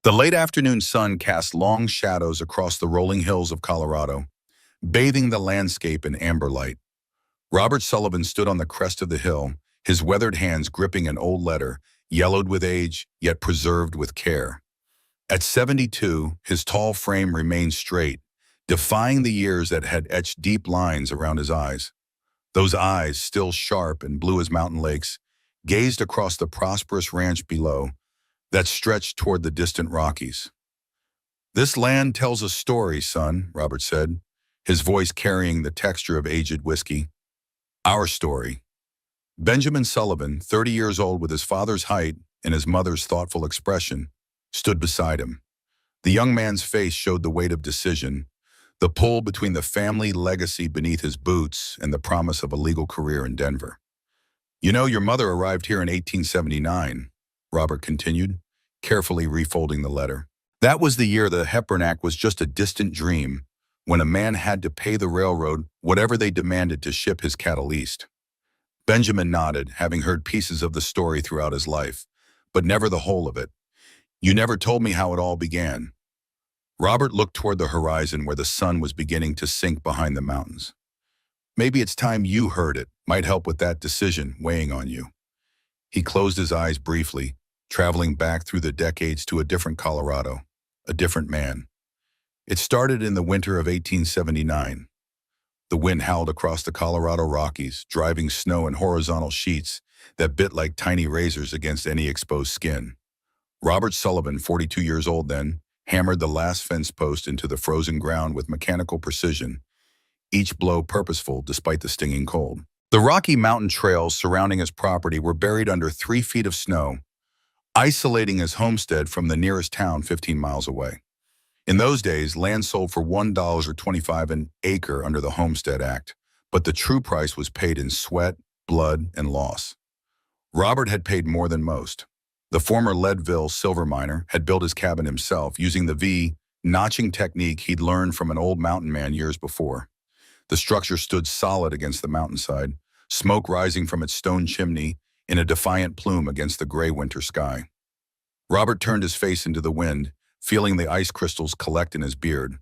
The late afternoon sun cast long shadows across the rolling hills of Colorado, bathing the landscape in amber light. Robert Sullivan stood on the crest of the hill, his weathered hands gripping an old letter, yellowed with age, yet preserved with care. At 72, his tall frame remained straight, defying the years that had etched deep lines around his eyes. Those eyes, still sharp and blue as mountain lakes, gazed across the prosperous ranch below that stretched toward the distant Rockies. "This land tells a story, son," Robert said, his voice carrying the texture of aged whiskey. "Our story." Benjamin Sullivan, 30 years old with his father's height and his mother's thoughtful expression, stood beside him. The young man's face showed the weight of decision, the pull between the family legacy beneath his boots and the promise of a legal career in Denver. "You know, your mother arrived here in 1879, Robert continued, carefully refolding the letter. "That was the year the Hepburn Act was just a distant dream, when a man had to pay the railroad whatever they demanded to ship his cattle east." Benjamin nodded, having heard pieces of the story throughout his life, but never the whole of it. "You never told me how it all began." Robert looked toward the horizon where the sun was beginning to sink behind the mountains. "Maybe it's time you heard it. Might help with that decision weighing on you." He closed his eyes briefly, traveling back through the decades to a different Colorado, a different man. It started in the winter of 1879. The wind howled across the Colorado Rockies, driving snow in horizontal sheets that bit like tiny razors against any exposed skin. Robert Sullivan, 42 years old then, hammered the last fence post into the frozen ground with mechanical precision, each blow purposeful despite the stinging cold. The Rocky Mountain trails surrounding his property were buried under 3 feet of snow, isolating his homestead from the nearest town 15 miles away. In those days, land sold for $1.25 an acre under the Homestead Act, but the true price was paid in sweat, blood, and loss. Robert had paid more than most. The former Leadville silver miner had built his cabin himself using the V-notching technique he'd learned from an old mountain man years before. The structure stood solid against the mountainside, smoke rising from its stone chimney in a defiant plume against the gray winter sky. Robert turned his face into the wind, feeling the ice crystals collect in his beard.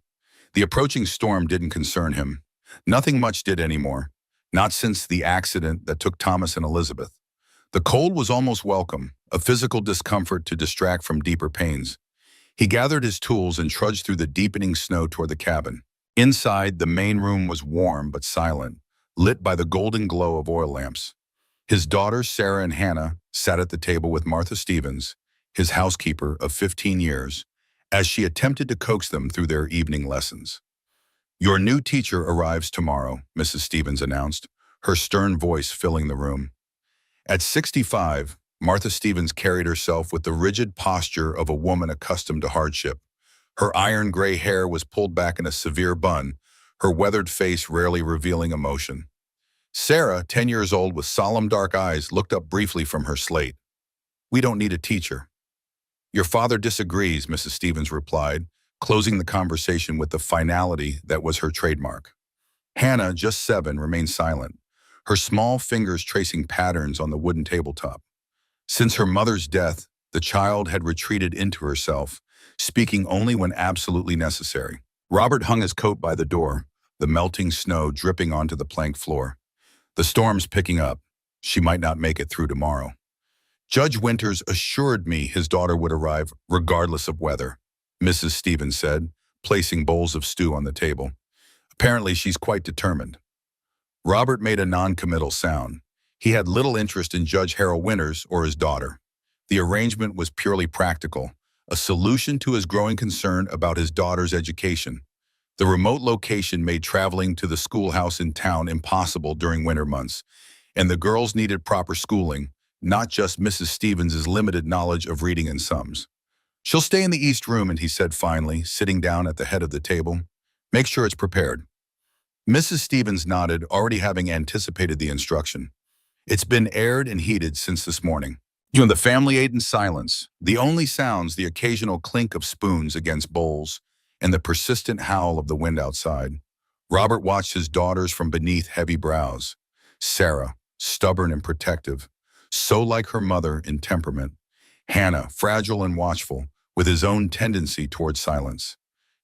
The approaching storm didn't concern him. Nothing much did anymore, not since the accident that took Thomas and Elizabeth. The cold was almost welcome, a physical discomfort to distract from deeper pains. He gathered his tools and trudged through the deepening snow toward the cabin. Inside, the main room was warm but silent, lit by the golden glow of oil lamps. His daughters, Sarah and Hannah, sat at the table with Martha Stevens, his housekeeper of 15 years, as she attempted to coax them through their evening lessons. "Your new teacher arrives tomorrow," Mrs. Stevens announced, her stern voice filling the room. At 65, Martha Stevens carried herself with the rigid posture of a woman accustomed to hardship. Her iron gray hair was pulled back in a severe bun, her weathered face rarely revealing emotion. Sarah, 10 years old with solemn dark eyes, looked up briefly from her slate. "We don't need a teacher." "Your father disagrees," Mrs. Stevens replied, closing the conversation with the finality that was her trademark. Hannah, just 7, remained silent, her small fingers tracing patterns on the wooden tabletop. Since her mother's death, the child had retreated into herself, speaking only when absolutely necessary. Robert hung his coat by the door, the melting snow dripping onto the plank floor. "The storm's picking up. She might not make it through tomorrow. Judge Winters assured me his daughter would arrive regardless of weather," Mrs. Stevens said, placing bowls of stew on the table. "Apparently she's quite determined." Robert made a non-committal sound. He had little interest in Judge Harold Winters or his daughter. The arrangement was purely practical, a solution to his growing concern about his daughter's education. The remote location made traveling to the schoolhouse in town impossible during winter months, and the girls needed proper schooling, not just Mrs. Stevens' limited knowledge of reading and sums. "She'll stay in the East Room," and he said finally, sitting down at the head of the table. "Make sure it's prepared." Mrs. Stevens nodded, already having anticipated the instruction. "It's been aired and heated since this morning." The family ate in silence, the only sounds the occasional clink of spoons against bowls and the persistent howl of the wind outside. Robert watched his daughters from beneath heavy brows. Sarah, stubborn and protective, so like her mother in temperament. Hannah, fragile and watchful, with his own tendency toward silence.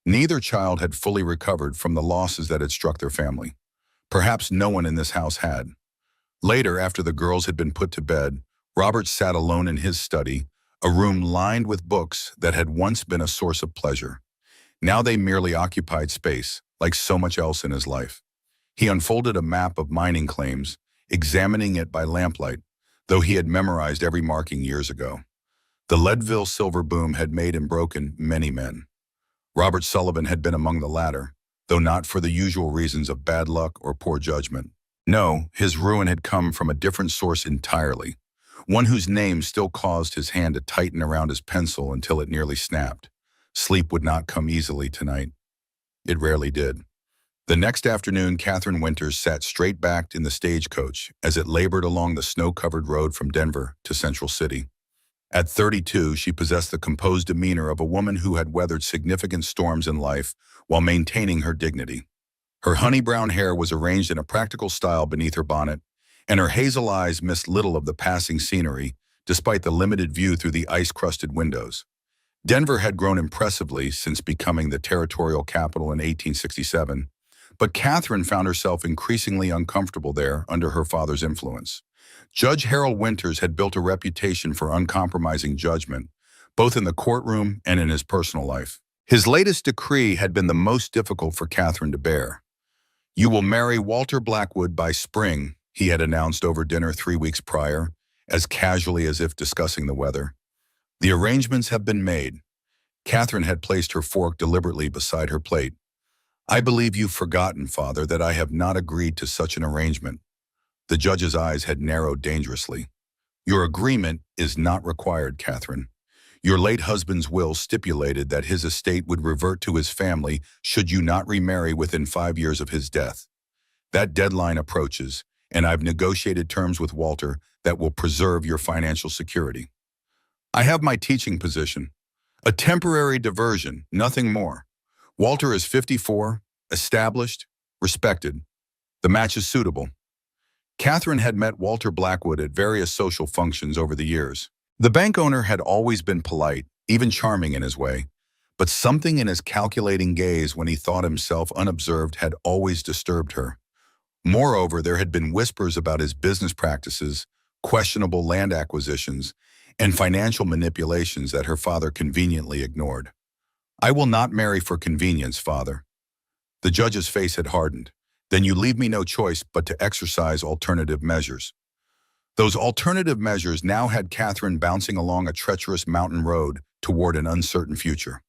Neither child had fully recovered from the losses that had struck their family. Perhaps no one in this house had. Later, after the girls had been put to bed, Robert sat alone in his study, a room lined with books that had once been a source of pleasure. Now they merely occupied space, like so much else in his life. He unfolded a map of mining claims, examining it by lamplight, though he had memorized every marking years ago. The Leadville silver boom had made and broken many men. Robert Sullivan had been among the latter, though not for the usual reasons of bad luck or poor judgment. No, his ruin had come from a different source entirely, one whose name still caused his hand to tighten around his pencil until it nearly snapped. Sleep would not come easily tonight. It rarely did. The next afternoon, Catherine Winters sat straight-backed in the stagecoach as it labored along the snow-covered road from Denver to Central City. At 32, she possessed the composed demeanor of a woman who had weathered significant storms in life while maintaining her dignity. Her honey-brown hair was arranged in a practical style beneath her bonnet, and her hazel eyes missed little of the passing scenery, despite the limited view through the ice-crusted windows. Denver had grown impressively since becoming the territorial capital in 1867, but Catherine found herself increasingly uncomfortable there under her father's influence. Judge Harold Winters had built a reputation for uncompromising judgment, both in the courtroom and in his personal life. His latest decree had been the most difficult for Catherine to bear. "You will marry Walter Blackwood by spring," he had announced over dinner 3 weeks prior, as casually as if discussing the weather. "The arrangements have been made." Catherine had placed her fork deliberately beside her plate. "I believe you've forgotten, Father, that I have not agreed to such an arrangement." The judge's eyes had narrowed dangerously. "Your agreement is not required, Catherine. Your late husband's will stipulated that his estate would revert to his family should you not remarry within 5 years of his death. That deadline approaches, and I've negotiated terms with Walter that will preserve your financial security. I have my teaching position. A temporary diversion, nothing more. Walter is 54, established, respected. The match is suitable." Catherine had met Walter Blackwood at various social functions over the years. The bank owner had always been polite, even charming in his way, but something in his calculating gaze when he thought himself unobserved had always disturbed her. Moreover, there had been whispers about his business practices, questionable land acquisitions, and financial manipulations that her father conveniently ignored. "I will not marry for convenience, Father." The judge's face had hardened. "Then you leave me no choice but to exercise alternative measures." Those alternative measures now had Catherine bouncing along a treacherous mountain road toward an uncertain future.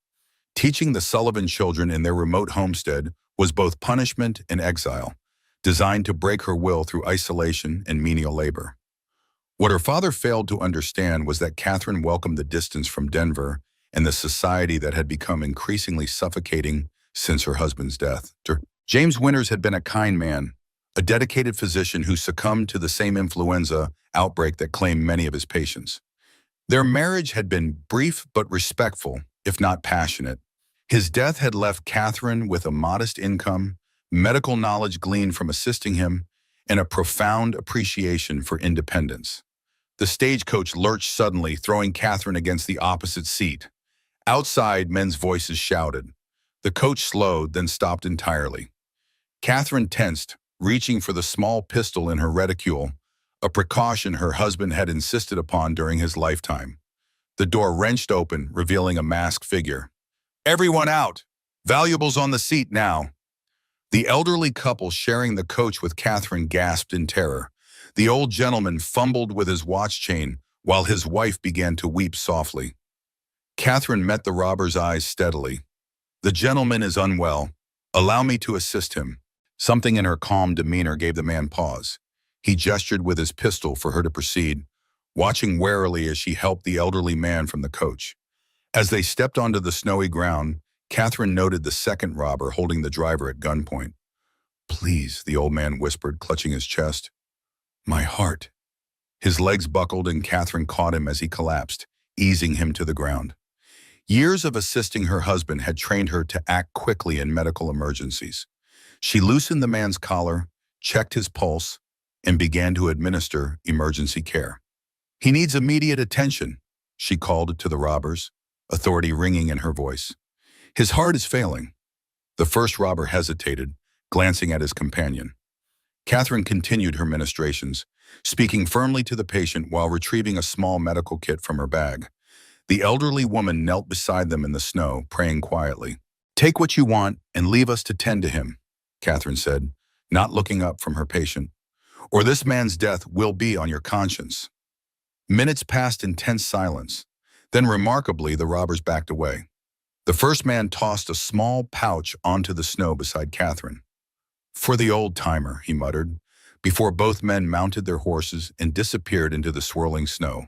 Teaching the Sullivan children in their remote homestead was both punishment and exile, designed to break her will through isolation and menial labor. What her father failed to understand was that Catherine welcomed the distance from Denver and the society that had become increasingly suffocating since her husband's death. James Winters had been a kind man, a dedicated physician who succumbed to the same influenza outbreak that claimed many of his patients. Their marriage had been brief but respectful, if not passionate. His death had left Catherine with a modest income, medical knowledge gleaned from assisting him, and a profound appreciation for independence. The stagecoach lurched suddenly, throwing Catherine against the opposite seat. Outside, men's voices shouted. The coach slowed, then stopped entirely. Catherine tensed, reaching for the small pistol in her reticule, a precaution her husband had insisted upon during his lifetime. The door wrenched open, revealing a masked figure. "Everyone out! Valuables on the seat now!" The elderly couple sharing the coach with Catherine gasped in terror. The old gentleman fumbled with his watch chain, while his wife began to weep softly. Catherine met the robber's eyes steadily. "The gentleman is unwell. Allow me to assist him." Something in her calm demeanor gave the man pause. He gestured with his pistol for her to proceed, watching warily as she helped the elderly man from the coach. As they stepped onto the snowy ground, Catherine noted the second robber holding the driver at gunpoint. "Please," the old man whispered, clutching his chest. "My heart." His legs buckled and Catherine caught him as he collapsed, easing him to the ground. Years of assisting her husband had trained her to act quickly in medical emergencies. She loosened the man's collar, checked his pulse, and began to administer emergency care. "He needs immediate attention," she called to the robbers. authority ringing in her voice. His heart is failing. The first robber hesitated, glancing at his companion. Catherine continued her ministrations, speaking firmly to the patient while retrieving a small medical kit from her bag. The elderly woman knelt beside them in the snow, praying quietly. "Take what you want and leave us to tend to him," Catherine said, not looking up from her patient, "or this man's death will be on your conscience." Minutes passed in tense silence. Then, remarkably, the robbers backed away. The first man tossed a small pouch onto the snow beside Catherine. "For the old-timer," he muttered, before both men mounted their horses and disappeared into the swirling snow.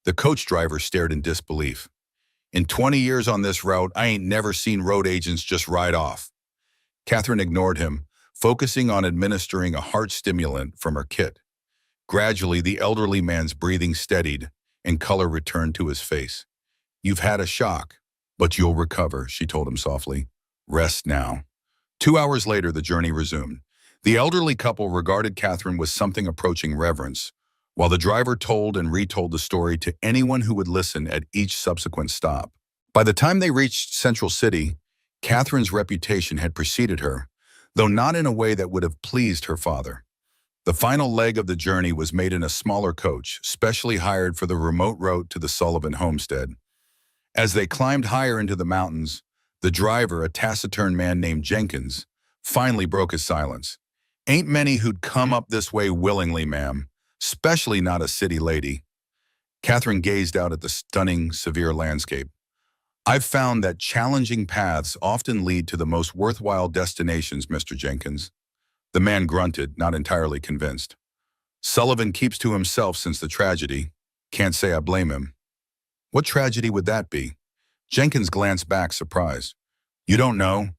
The coach driver stared in disbelief. "In 20 years on this route, I ain't never seen road agents just ride off." Catherine ignored him, focusing on administering a heart stimulant from her kit. Gradually, the elderly man's breathing steadied and color returned to his face. "You've had a shock, but you'll recover," she told him softly. "Rest now." 2 hours later, the journey resumed. The elderly couple regarded Catherine with something approaching reverence, while the driver told and retold the story to anyone who would listen at each subsequent stop. By the time they reached Central City, Catherine's reputation had preceded her, though not in a way that would have pleased her father. The final leg of the journey was made in a smaller coach, specially hired for the remote route to the Sullivan homestead. As they climbed higher into the mountains, the driver, a taciturn man named Jenkins, finally broke his silence. "Ain't many who'd come up this way willingly, ma'am, especially not a city lady." Catherine gazed out at the stunning, severe landscape. "I've found that challenging paths often lead to the most worthwhile destinations, Mr. Jenkins." The man grunted, not entirely convinced. "Sullivan keeps to himself since the tragedy. Can't say I blame him." "What tragedy would that be?" Jenkins glanced back, surprised. "You don't know?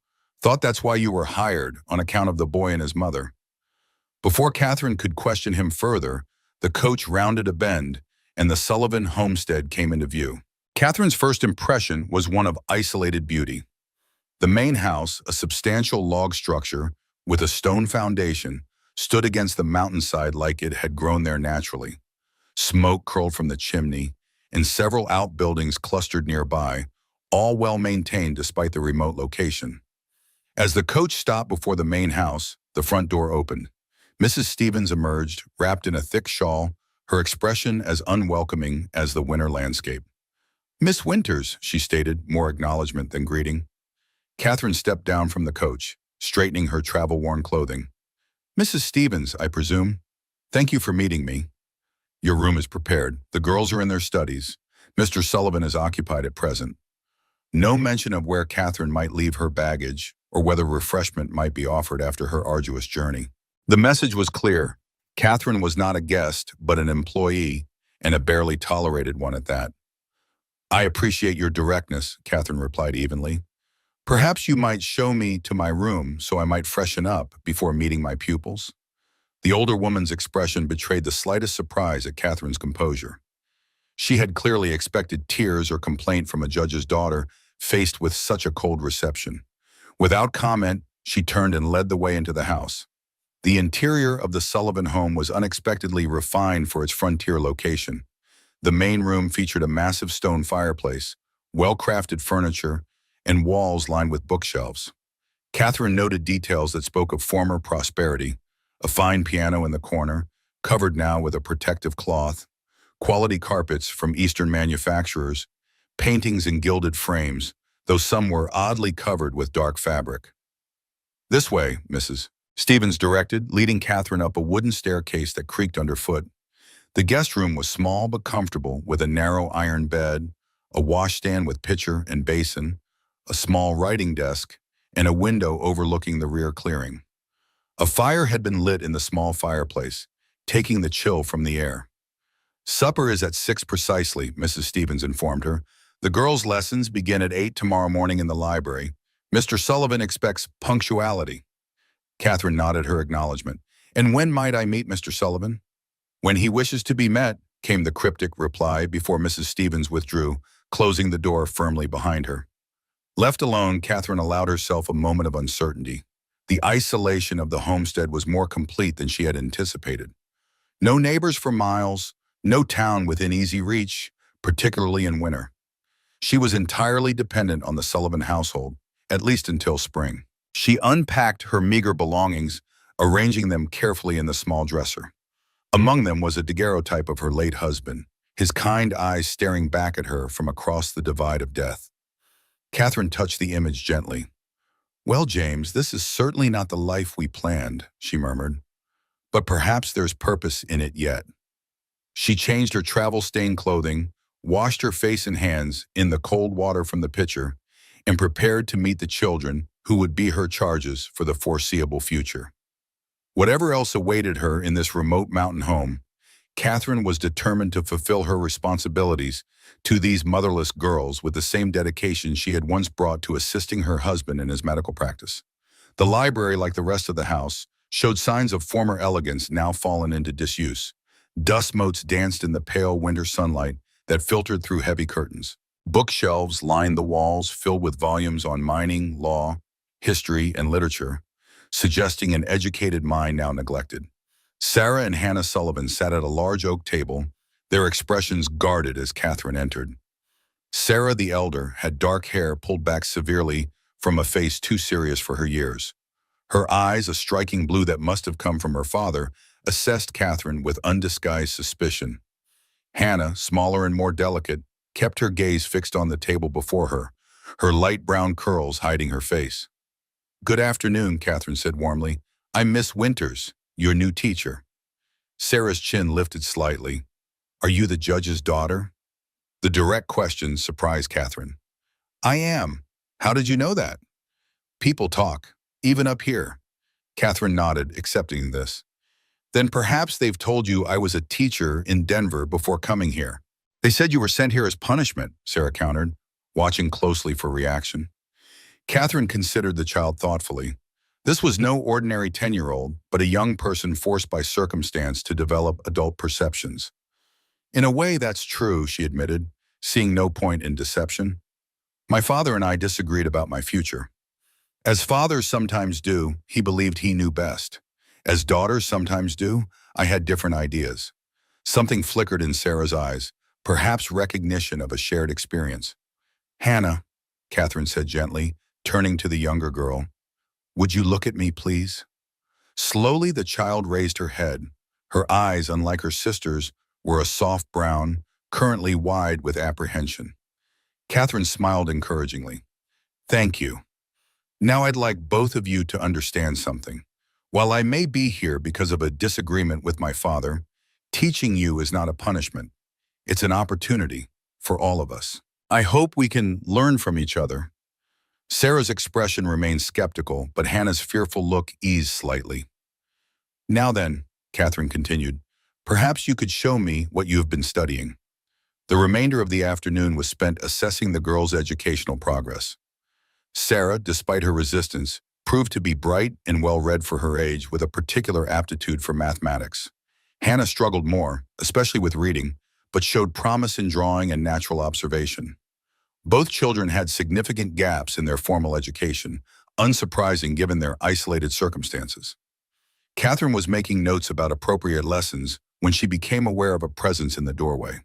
Thought that's why you were hired, on account of the boy and his mother." Before Catherine could question him further, the coach rounded a bend, and the Sullivan homestead came into view. Catherine's first impression was one of isolated beauty. The main house, a substantial log structure with a stone foundation, stood against the mountainside like it had grown there naturally. Smoke curled from the chimney, and several outbuildings clustered nearby, all well maintained despite the remote location. As the coach stopped before the main house, the front door opened. Mrs. Stevens emerged, wrapped in a thick shawl, her expression as unwelcoming as the winter landscape. "Miss Winters," she stated, more acknowledgement than greeting. Catherine stepped down from the coach, straightening her travel-worn clothing. "Mrs. Stevens, I presume? Thank you for meeting me. Your room is prepared. The girls are in their studies. Mr. Sullivan is occupied at present." No mention of where Catherine might leave her baggage or whether refreshment might be offered after her arduous journey. The message was clear. Catherine was not a guest, but an employee, and a barely tolerated one at that. "I appreciate your directness," Catherine replied evenly. "Perhaps you might show me to my room so I might freshen up before meeting my pupils." The older woman's expression betrayed the slightest surprise at Catherine's composure. She had clearly expected tears or complaint from a judge's daughter faced with such a cold reception. Without comment, she turned and led the way into the house. The interior of the Sullivan home was unexpectedly refined for its frontier location. The main room featured a massive stone fireplace, well-crafted furniture, and walls lined with bookshelves. Catherine noted details that spoke of former prosperity: a fine piano in the corner, covered now with a protective cloth, quality carpets from Eastern manufacturers, paintings in gilded frames, though some were oddly covered with dark fabric. "This way, Mrs. Stevens directed, leading Catherine up a wooden staircase that creaked underfoot. The guest room was small but comfortable, with a narrow iron bed, a washstand with pitcher and basin, a small writing desk, and a window overlooking the rear clearing. A fire had been lit in the small fireplace, taking the chill from the air. "Supper is at 6 precisely," Mrs. Stevens informed her. "The girls' lessons begin at 8 tomorrow morning in the library. Mr. Sullivan expects punctuality." Catherine nodded her acknowledgement. "And when might I meet Mr. Sullivan?" "When he wishes to be met," came the cryptic reply before Mrs. Stevens withdrew, closing the door firmly behind her. Left alone, Catherine allowed herself a moment of uncertainty. The isolation of the homestead was more complete than she had anticipated. No neighbors for miles, no town within easy reach, particularly in winter. She was entirely dependent on the Sullivan household, at least until spring. She unpacked her meager belongings, arranging them carefully in the small dresser. Among them was a daguerreotype of her late husband, his kind eyes staring back at her from across the divide of death. Catherine touched the image gently. "Well, James, this is certainly not the life we planned," she murmured. "But perhaps there's purpose in it yet." She changed her travel-stained clothing, washed her face and hands in the cold water from the pitcher, and prepared to meet the children who would be her charges for the foreseeable future. Whatever else awaited her in this remote mountain home, Catherine was determined to fulfill her responsibilities to these motherless girls with the same dedication she had once brought to assisting her husband in his medical practice. The library, like the rest of the house, showed signs of former elegance now fallen into disuse. Dust motes danced in the pale winter sunlight that filtered through heavy curtains. Bookshelves lined the walls filled with volumes on mining, law, history, and literature, suggesting an educated mind now neglected. Sarah and Hannah Sullivan sat at a large oak table, their expressions guarded as Catherine entered. Sarah, the elder, had dark hair pulled back severely from a face too serious for her years. Her eyes, a striking blue that must have come from her father, assessed Catherine with undisguised suspicion. Hannah, smaller and more delicate, kept her gaze fixed on the table before her light brown curls hiding her face. "Good afternoon," Catherine said warmly. "I'm Miss Winters, your new teacher." Sarah's chin lifted slightly. "Are you the judge's daughter?" The direct question surprised Catherine. "I am. How did you know that?" "People talk, even up here." Catherine nodded, accepting this. "Then perhaps they've told you I was a teacher in Denver before coming here." "They said you were sent here as punishment," Sarah countered, watching closely for reaction. Catherine considered the child thoughtfully. This was no ordinary 10-year-old, but a young person forced by circumstance to develop adult perceptions. "In a way, that's true," she admitted, seeing no point in deception. "My father and I disagreed about my future. As fathers sometimes do, he believed he knew best. As daughters sometimes do, I had different ideas." Something flickered in Sarah's eyes, perhaps recognition of a shared experience. "Hannah," Catherine said gently, turning to the younger girl, "would you look at me, please?" Slowly, the child raised her head. Her eyes, unlike her sister's, were a soft brown, currently wide with apprehension. Catherine smiled encouragingly. "Thank you. Now I'd like both of you to understand something. While I may be here because of a disagreement with my father, teaching you is not a punishment. It's an opportunity for all of us. I hope we can learn from each other." Sarah's expression remained skeptical, but Hannah's fearful look eased slightly. "Now then," Catherine continued, "perhaps you could show me what you have been studying." The remainder of the afternoon was spent assessing the girls' educational progress. Sarah, despite her resistance, proved to be bright and well-read for her age with a particular aptitude for mathematics. Hannah struggled more, especially with reading, but showed promise in drawing and natural observation. Both children had significant gaps in their formal education, unsurprising given their isolated circumstances. Catherine was making notes about appropriate lessons when she became aware of a presence in the doorway.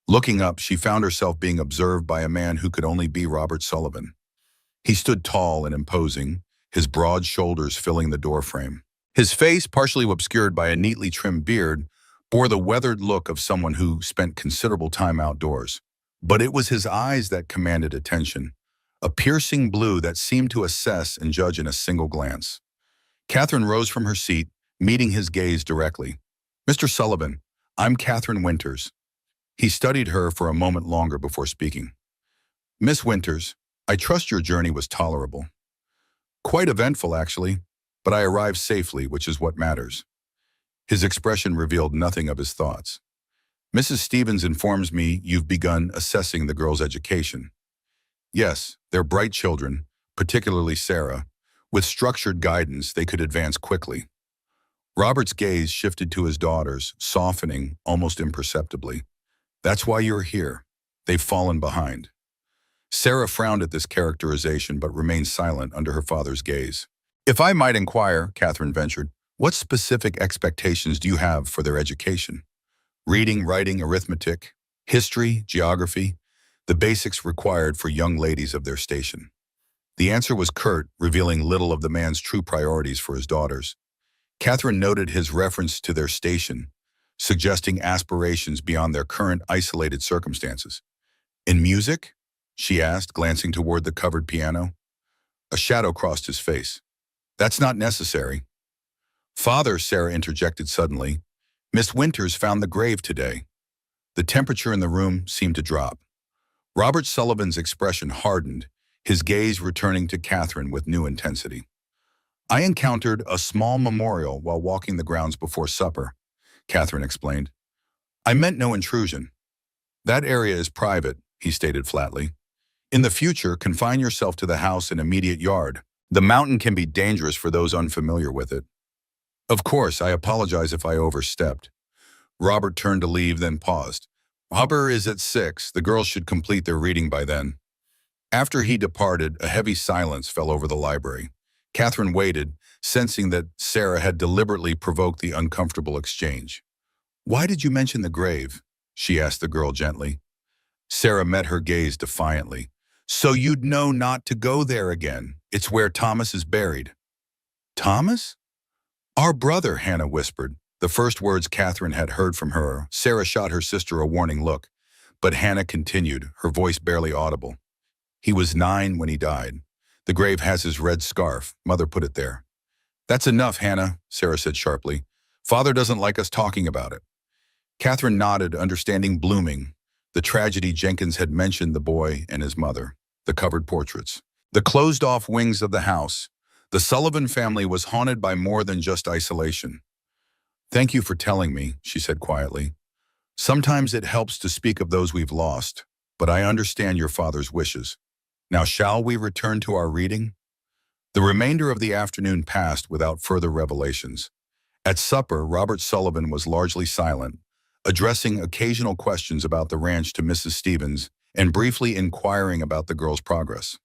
Looking up, she found herself being observed by a man who could only be Robert Sullivan. He stood tall and imposing, his broad shoulders filling the doorframe. His face, partially obscured by a neatly trimmed beard, bore the weathered look of someone who spent considerable time outdoors. But it was his eyes that commanded attention, a piercing blue that seemed to assess and judge in a single glance. Catherine rose from her seat, meeting his gaze directly. "Mr. Sullivan, I'm Catherine Winters." He studied her for a moment longer before speaking. "Miss Winters, I trust your journey was tolerable." "Quite eventful, actually, but I arrived safely, which is what matters." His expression revealed nothing of his thoughts. "Mrs. Stevens informs me you've begun assessing the girls' education." "Yes, they're bright children, particularly Sarah. With structured guidance, they could advance quickly." Robert's gaze shifted to his daughters, softening almost imperceptibly. "That's why you're here. They've fallen behind." Sarah frowned at this characterization but remained silent under her father's gaze. "If I might inquire," Catherine ventured, "what specific expectations do you have for their education? Reading, writing, arithmetic, history, geography. the basics required for young ladies of their station. The answer was curt, revealing little of the man's true priorities for his daughters. Catherine noted his reference to their station, suggesting aspirations beyond their current isolated circumstances. In music? She asked, glancing toward the covered piano. A shadow crossed his face. That's not necessary. Father, Sarah interjected suddenly. Miss Winters found the grave today. The temperature in the room seemed to drop. Robert Sullivan's expression hardened, his gaze returning to Catherine with new intensity. I encountered a small memorial while walking the grounds before supper, Catherine explained. I meant no intrusion. That area is private, he stated flatly. In the future, confine yourself to the house and immediate yard. The mountain can be dangerous for those unfamiliar with it. Of course, I apologize if I overstepped. Robert turned to leave, then paused. Supper is at 6. The girls should complete their reading by then. After he departed, a heavy silence fell over the library. Catherine waited, sensing that Sarah had deliberately provoked the uncomfortable exchange. Why did you mention the grave? She asked the girl gently. Sarah met her gaze defiantly. So you'd know not to go there again. It's where Thomas is buried. Thomas? Our brother, Hannah whispered. The first words Catherine had heard from her. Sarah shot her sister a warning look, but Hannah continued, her voice barely audible. He was 9 when he died. The grave has his red scarf. Mother put it there. That's enough, Hannah, Sarah said sharply. Father doesn't like us talking about it. Catherine nodded, understanding blooming. The tragedy Jenkins had mentioned the boy and his mother, the covered portraits, the closed-off wings of the house. The Sullivan family was haunted by more than just isolation. Thank you for telling me, she said quietly. Sometimes it helps to speak of those we've lost, but I understand your father's wishes. Now shall we return to our reading? The remainder of the afternoon passed without further revelations. At supper, Robert Sullivan was largely silent, addressing occasional questions about the ranch to Mrs. Stevens and briefly inquiring about the girls' progress.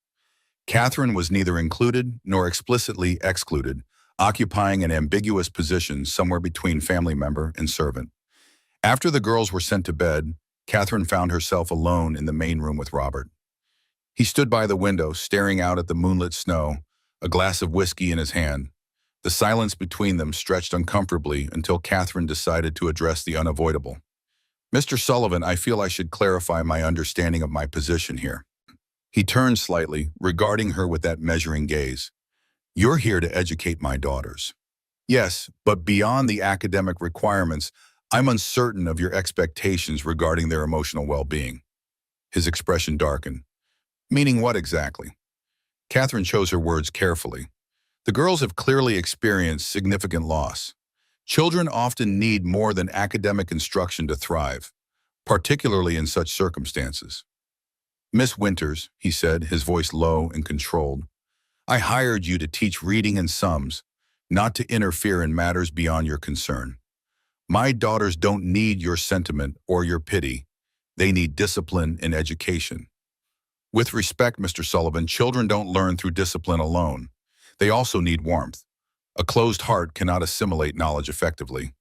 Catherine was neither included nor explicitly excluded, occupying an ambiguous position somewhere between family member and servant. After the girls were sent to bed, Catherine found herself alone in the main room with Robert. He stood by the window, staring out at the moonlit snow, a glass of whiskey in his hand. The silence between them stretched uncomfortably until Catherine decided to address the unavoidable. Mr. Sullivan, I feel I should clarify my understanding of my position here. He turned slightly, regarding her with that measuring gaze. You're here to educate my daughters. Yes, but beyond the academic requirements, I'm uncertain of your expectations regarding their emotional well-being. His expression darkened. Meaning what exactly? Catherine chose her words carefully. The girls have clearly experienced significant loss. Children often need more than academic instruction to thrive, particularly in such circumstances. Miss Winters, he said, his voice low and controlled, I hired you to teach reading and sums, not to interfere in matters beyond your concern. My daughters don't need your sentiment or your pity. They need discipline and education. With respect, Mr. Sullivan, children don't learn through discipline alone. They also need warmth. A closed heart cannot assimilate knowledge effectively.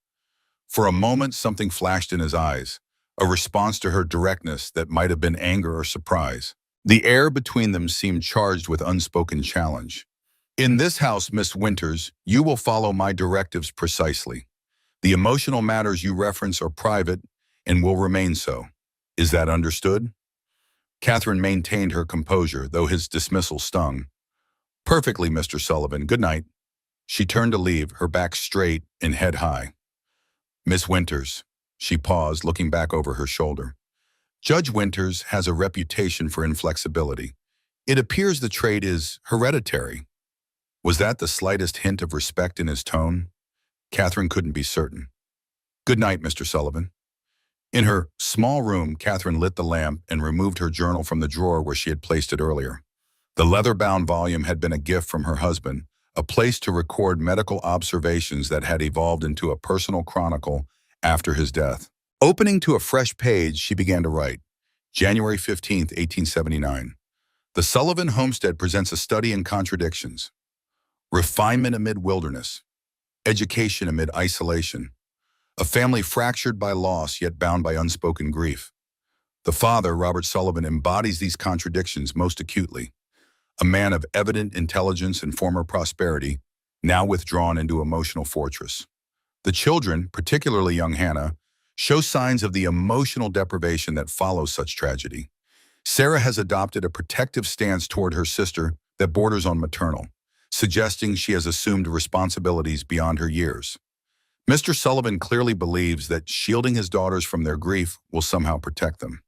For a moment, something flashed in his eyes, a response to her directness that might have been anger or surprise. The air between them seemed charged with unspoken challenge. In this house, Miss Winters, you will follow my directives precisely. The emotional matters you reference are private and will remain so. Is that understood? Catherine maintained her composure, though his dismissal stung. Perfectly, Mr. Sullivan. Good night. She turned to leave, her back straight and head high. Miss Winters. She paused, looking back over her shoulder. Judge Winters has a reputation for inflexibility. It appears the trait is hereditary. Was that the slightest hint of respect in his tone? Catherine couldn't be certain. Good night, Mr. Sullivan. In her small room, Catherine lit the lamp and removed her journal from the drawer where she had placed it earlier. The leather-bound volume had been a gift from her husband, a place to record medical observations that had evolved into a personal chronicle after his death. Opening to a fresh page, she began to write. January 15th, 1879. The Sullivan homestead presents a study in contradictions. Refinement amid wilderness. Education amid isolation. A family fractured by loss yet bound by unspoken grief. The father, Robert Sullivan, embodies these contradictions most acutely. A man of evident intelligence and former prosperity, now withdrawn into emotional fortress. The children, particularly young Hannah, show signs of the emotional deprivation that follows such tragedy. Sarah has adopted a protective stance toward her sister that borders on maternal, suggesting she has assumed responsibilities beyond her years. Mr. Sullivan clearly believes that shielding his daughters from their grief will somehow protect them.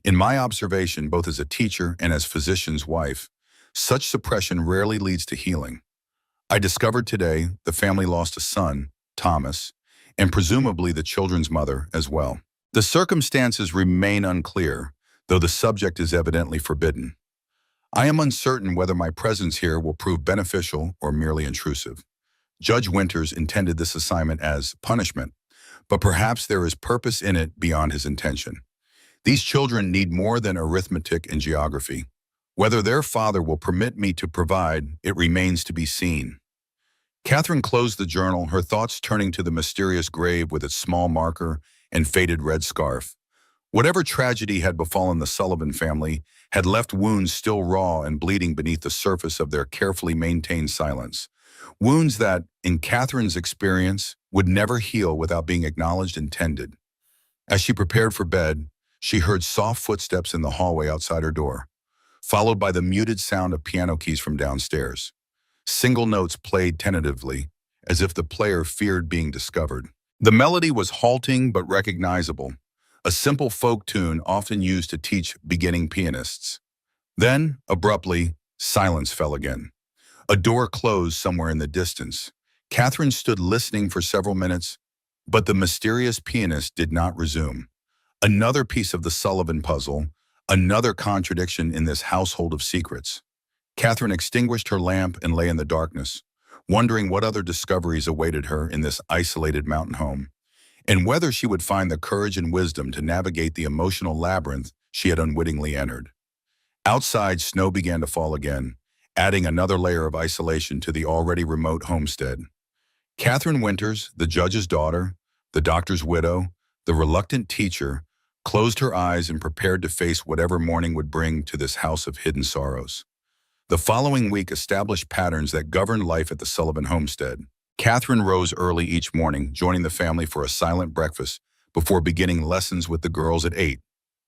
In my observation, both as a teacher and as physician's wife, such suppression rarely leads to healing. I discovered today the family lost a son, Thomas, and presumably the children's mother as well. The circumstances remain unclear, though the subject is evidently forbidden. I am uncertain whether my presence here will prove beneficial or merely intrusive. Judge Winters intended this assignment as punishment, but perhaps there is purpose in it beyond his intention. These children need more than arithmetic and geography. Whether their father will permit me to provide, it remains to be seen. Catherine closed the journal, her thoughts turning to the mysterious grave with its small marker and faded red scarf. Whatever tragedy had befallen the Sullivan family had left wounds still raw and bleeding beneath the surface of their carefully maintained silence. Wounds that, in Catherine's experience, would never heal without being acknowledged and tended. As she prepared for bed, she heard soft footsteps in the hallway outside her door, followed by the muted sound of piano keys from downstairs. Single notes played tentatively, as if the player feared being discovered. The melody was halting but recognizable, a simple folk tune often used to teach beginning pianists. Then, abruptly, silence fell again. A door closed somewhere in the distance. Catherine stood listening for several minutes, but the mysterious pianist did not resume. Another piece of the Sullivan puzzle, another contradiction in this household of secrets. Catherine extinguished her lamp and lay in the darkness, wondering what other discoveries awaited her in this isolated mountain home, and whether she would find the courage and wisdom to navigate the emotional labyrinth she had unwittingly entered. Outside, snow began to fall again, adding another layer of isolation to the already remote homestead. Catherine Winters, the judge's daughter, the doctor's widow, the reluctant teacher, closed her eyes and prepared to face whatever morning would bring to this house of hidden sorrows. The following week established patterns that governed life at the Sullivan homestead. Catherine rose early each morning, joining the family for a silent breakfast before beginning lessons with the girls at 8.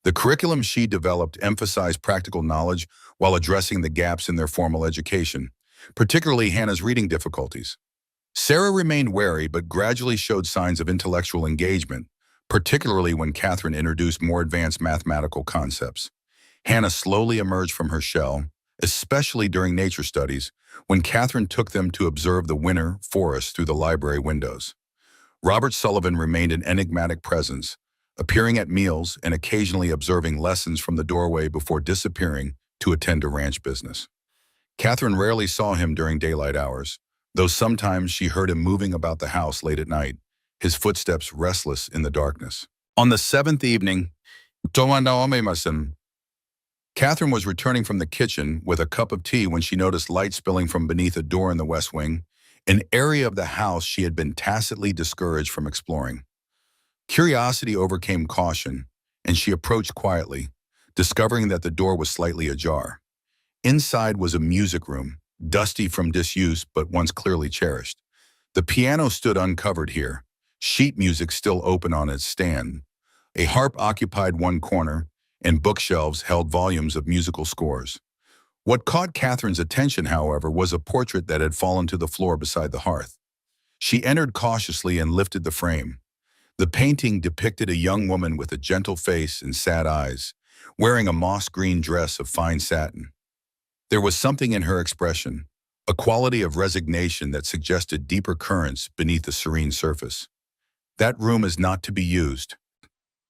The curriculum she developed emphasized practical knowledge while addressing the gaps in their formal education, particularly Hannah's reading difficulties. Sarah remained wary but gradually showed signs of intellectual engagement, particularly when Catherine introduced more advanced mathematical concepts. Hannah slowly emerged from her shell, especially during nature studies, when Catherine took them to observe the winter forest through the library windows. Robert Sullivan remained an enigmatic presence, appearing at meals and occasionally observing lessons from the doorway before disappearing to attend to ranch business. Catherine rarely saw him during daylight hours, though sometimes she heard him moving about the house late at night, his footsteps restless in the darkness. On the 7th evening, Catherine was returning from the kitchen with a cup of tea when she noticed light spilling from beneath a door in the west wing, an area of the house she had been tacitly discouraged from exploring. Curiosity overcame caution, and she approached quietly, discovering that the door was slightly ajar. Inside was a music room, dusty from disuse but once clearly cherished. The piano stood uncovered here, sheet music still open on its stand. A harp occupied one corner, and bookshelves held volumes of musical scores. What caught Catherine's attention, however, was a portrait that had fallen to the floor beside the hearth. She entered cautiously and lifted the frame. The painting depicted a young woman with a gentle face and sad eyes, wearing a moss-green dress of fine satin. There was something in her expression, a quality of resignation that suggested deeper currents beneath the serene surface. "That room is not to be used."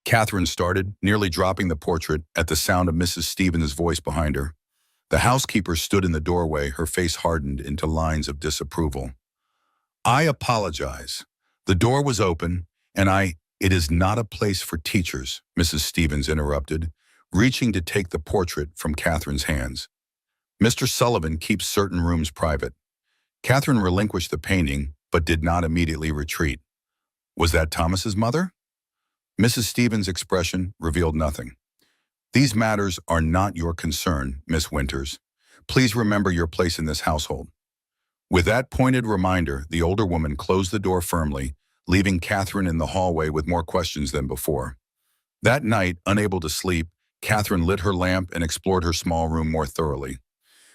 Catherine started, nearly dropping the portrait at the sound of Mrs. Stevens' voice behind her. The housekeeper stood in the doorway, her face hardened into lines of disapproval. "I apologize. The door was open, and It is not a place for teachers," Mrs. Stevens interrupted, reaching to take the portrait from Catherine's hands. "Mr. Sullivan keeps certain rooms private." Catherine relinquished the painting, but did not immediately retreat. Was that Thomas's mother? Mrs. Stevens' expression revealed nothing. These matters are not your concern, Miss Winters. Please remember your place in this household. With that pointed reminder, the older woman closed the door firmly, leaving Catherine in the hallway with more questions than before. That night, unable to sleep, Catherine lit her lamp and explored her small room more thoroughly.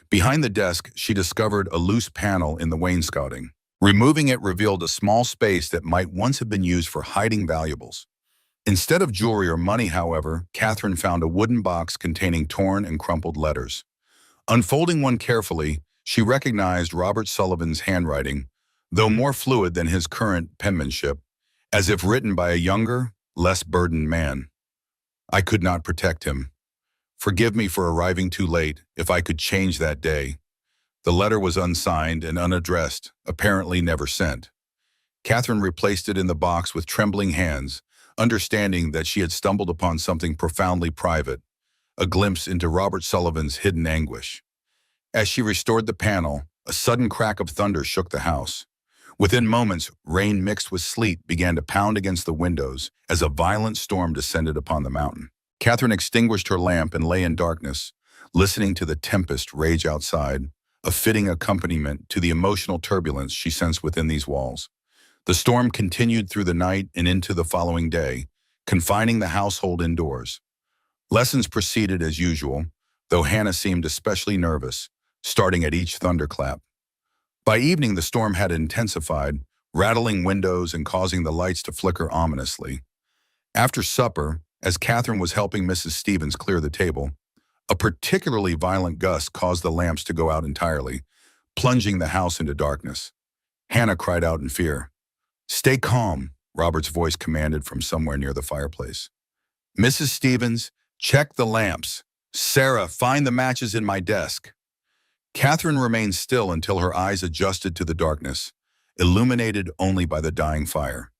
Behind the desk, she discovered a loose panel in the wainscoting. Removing it revealed a small space that might once have been used for hiding valuables. Instead of jewelry or money, however, Catherine found a wooden box containing torn and crumpled letters. Unfolding one carefully, she recognized Robert Sullivan's handwriting, though more fluid than his current penmanship, as if written by a younger, less burdened man. I could not protect him. Forgive me for arriving too late. If I could change that day. The letter was unsigned and unaddressed, apparently never sent. Catherine replaced it in the box with trembling hands, understanding that she had stumbled upon something profoundly private, a glimpse into Robert Sullivan's hidden anguish. As she restored the panel, a sudden crack of thunder shook the house. Within moments, rain mixed with sleet began to pound against the windows as a violent storm descended upon the mountain. Catherine extinguished her lamp and lay in darkness, listening to the tempest rage outside, a fitting accompaniment to the emotional turbulence she sensed within these walls. The storm continued through the night and into the following day, confining the household indoors. Lessons proceeded as usual, though Hannah seemed especially nervous, starting at each thunderclap. By evening, the storm had intensified, rattling windows and causing the lights to flicker ominously. After supper, as Catherine was helping Mrs. Stevens clear the table, a particularly violent gust caused the lamps to go out entirely, plunging the house into darkness. Hannah cried out in fear. "Stay calm," Robert's voice commanded from somewhere near the fireplace. "Mrs. Stevens, check the lamps. Sarah, find the matches in my desk." Catherine remained still until her eyes adjusted to the darkness, illuminated only by the dying fire.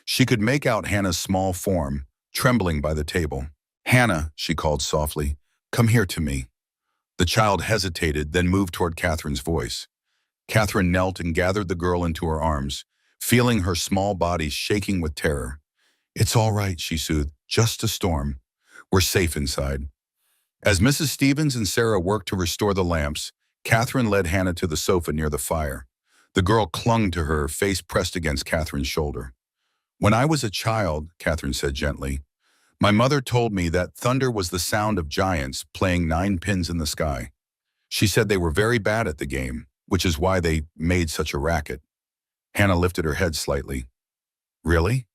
She could make out Hannah's small form, trembling by the table. "Hannah," she called softly, "come here to me." The child hesitated, then moved toward Catherine's voice. Catherine knelt and gathered the girl into her arms, feeling her small body shaking with terror. "It's all right," she soothed, "just a storm. We're safe inside." As Mrs. Stevens and Sarah worked to restore the lamps, Catherine led Hannah to the sofa near the fire. The girl clung to her, face pressed against Catherine's shoulder. "When I was a child," Catherine said gently, "my mother told me that thunder was the sound of giants playing 9 pins in the sky. She said they were very bad at the game, which is why they made such a racket." Hannah lifted her head slightly. "Really?"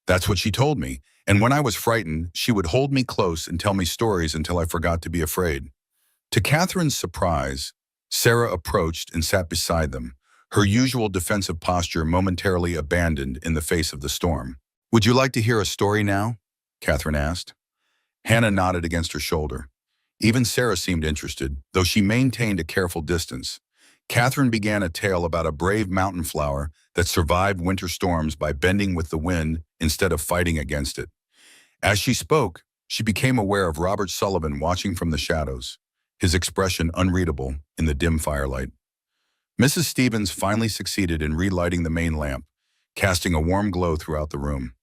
"That's what she told me, and when I was frightened, she would hold me close and tell me stories until I forgot to be afraid." To Catherine's surprise, Sarah approached and sat beside them, her usual defensive posture momentarily abandoned in the face of the storm. "Would you like to hear a story now?" Catherine asked. Hannah nodded against her shoulder. Even Sarah seemed interested, though she maintained a careful distance. Catherine began a tale about a brave mountain flower that survived winter storms by bending with the wind instead of fighting against it. As she spoke, she became aware of Robert Sullivan watching from the shadows, his expression unreadable in the dim firelight. Mrs. Stevens finally succeeded in relighting the main lamp, casting a warm glow throughout the room.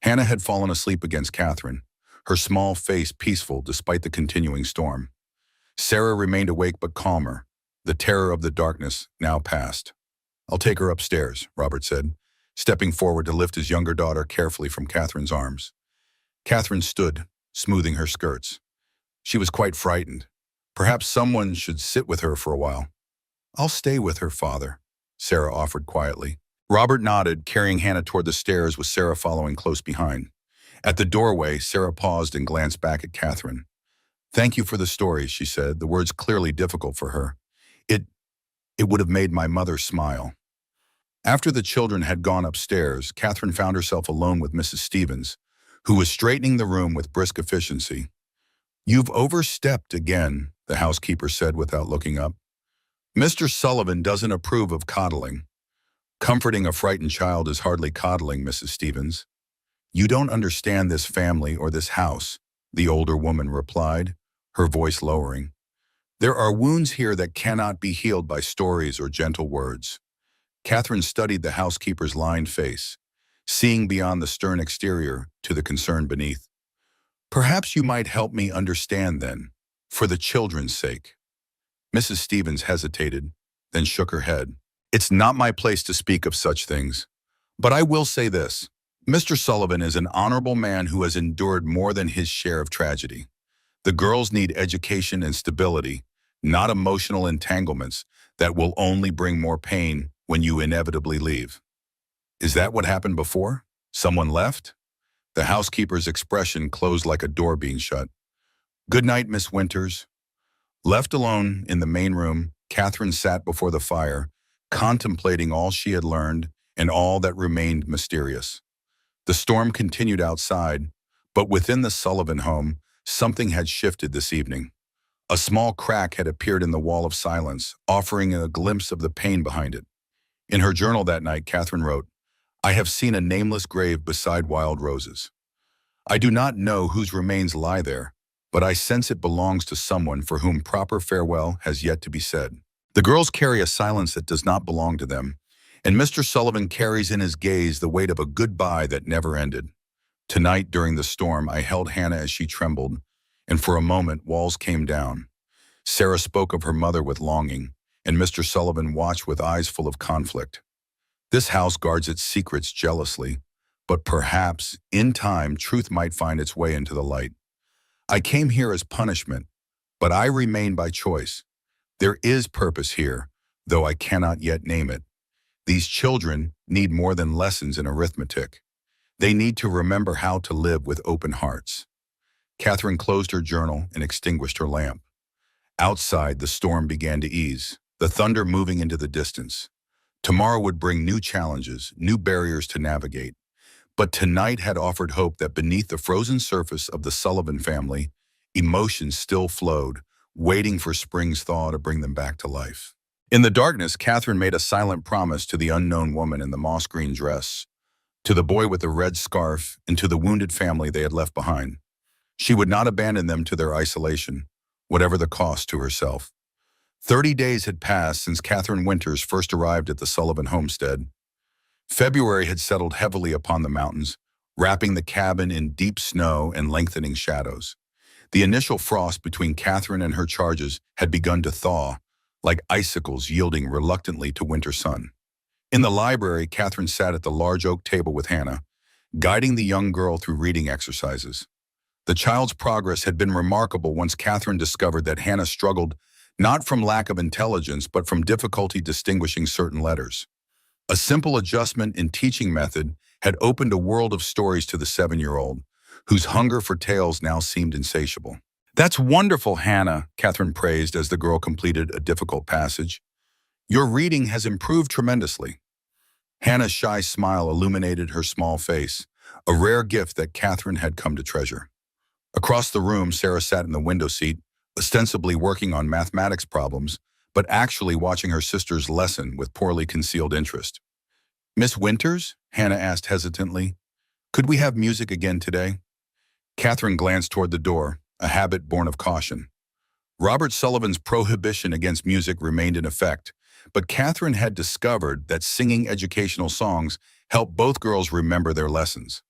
Hannah had fallen asleep against Catherine, her small face peaceful despite the continuing storm. Sarah remained awake but calmer, the terror of the darkness now past. "I'll take her upstairs," Robert said, stepping forward to lift his younger daughter carefully from Catherine's arms. Catherine stood, smoothing her skirts. She was quite frightened. Perhaps someone should sit with her for a while. "I'll stay with her, Father," Sarah offered quietly. Robert nodded, carrying Hannah toward the stairs with Sarah following close behind. At the doorway, Sarah paused and glanced back at Catherine. "Thank you for the story," she said, the words clearly difficult for her. It would have made my mother smile." After the children had gone upstairs, Catherine found herself alone with Mrs. Stevens, who was straightening the room with brisk efficiency. "You've overstepped again," the housekeeper said without looking up. "Mr. Sullivan doesn't approve of coddling." "Comforting a frightened child is hardly coddling, Mrs. Stevens." "You don't understand this family or this house," the older woman replied, her voice lowering. "There are wounds here that cannot be healed by stories or gentle words." Catherine studied the housekeeper's lined face, seeing beyond the stern exterior to the concern beneath. Perhaps you might help me understand then, for the children's sake. Mrs. Stevens hesitated, then shook her head. It's not my place to speak of such things. But I will say this. Mr. Sullivan is an honorable man who has endured more than his share of tragedy. The girls need education and stability, not emotional entanglements that will only bring more pain when you inevitably leave. Is that what happened before? Someone left? The housekeeper's expression closed like a door being shut. Good night, Miss Winters. Left alone in the main room, Catherine sat before the fire, contemplating all she had learned and all that remained mysterious. The storm continued outside, but within the Sullivan home, something had shifted this evening. A small crack had appeared in the wall of silence, offering a glimpse of the pain behind it. In her journal that night, Catherine wrote, I have seen a nameless grave beside wild roses. I do not know whose remains lie there, but I sense it belongs to someone for whom proper farewell has yet to be said. The girls carry a silence that does not belong to them, and Mr. Sullivan carries in his gaze the weight of a goodbye that never ended. Tonight, during the storm, I held Hannah as she trembled, and for a moment, walls came down. Sarah spoke of her mother with longing, and Mr. Sullivan watched with eyes full of conflict. This house guards its secrets jealously, but perhaps, in time, truth might find its way into the light. I came here as punishment, but I remain by choice. There is purpose here, though I cannot yet name it. These children need more than lessons in arithmetic. They need to remember how to live with open hearts. Catherine closed her journal and extinguished her lamp. Outside, the storm began to ease, the thunder moving into the distance. Tomorrow would bring new challenges, new barriers to navigate. But tonight had offered hope that beneath the frozen surface of the Sullivan family, emotions still flowed, waiting for spring's thaw to bring them back to life. In the darkness, Catherine made a silent promise to the unknown woman in the moss-green dress, to the boy with the red scarf, and to the wounded family they had left behind. She would not abandon them to their isolation, whatever the cost to herself. 30 days had passed since Catherine Winters first arrived at the Sullivan homestead. February had settled heavily upon the mountains, wrapping the cabin in deep snow and lengthening shadows. The initial frost between Catherine and her charges had begun to thaw, like icicles yielding reluctantly to winter sun. In the library, Catherine sat at the large oak table with Hannah, guiding the young girl through reading exercises. The child's progress had been remarkable once Catherine discovered that Hannah struggled not from lack of intelligence, but from difficulty distinguishing certain letters. A simple adjustment in teaching method had opened a world of stories to the 7-year-old, whose hunger for tales now seemed insatiable. That's wonderful, Hannah, Catherine praised as the girl completed a difficult passage. Your reading has improved tremendously. Hannah's shy smile illuminated her small face, a rare gift that Catherine had come to treasure. Across the room, Sarah sat in the window seat, ostensibly working on mathematics problems, but actually watching her sister's lesson with poorly concealed interest. Miss Winters? Hannah asked hesitantly. Could we have music again today? Catherine glanced toward the door, a habit born of caution. Robert Sullivan's prohibition against music remained in effect, but Catherine had discovered that singing educational songs helped both girls remember their lessons.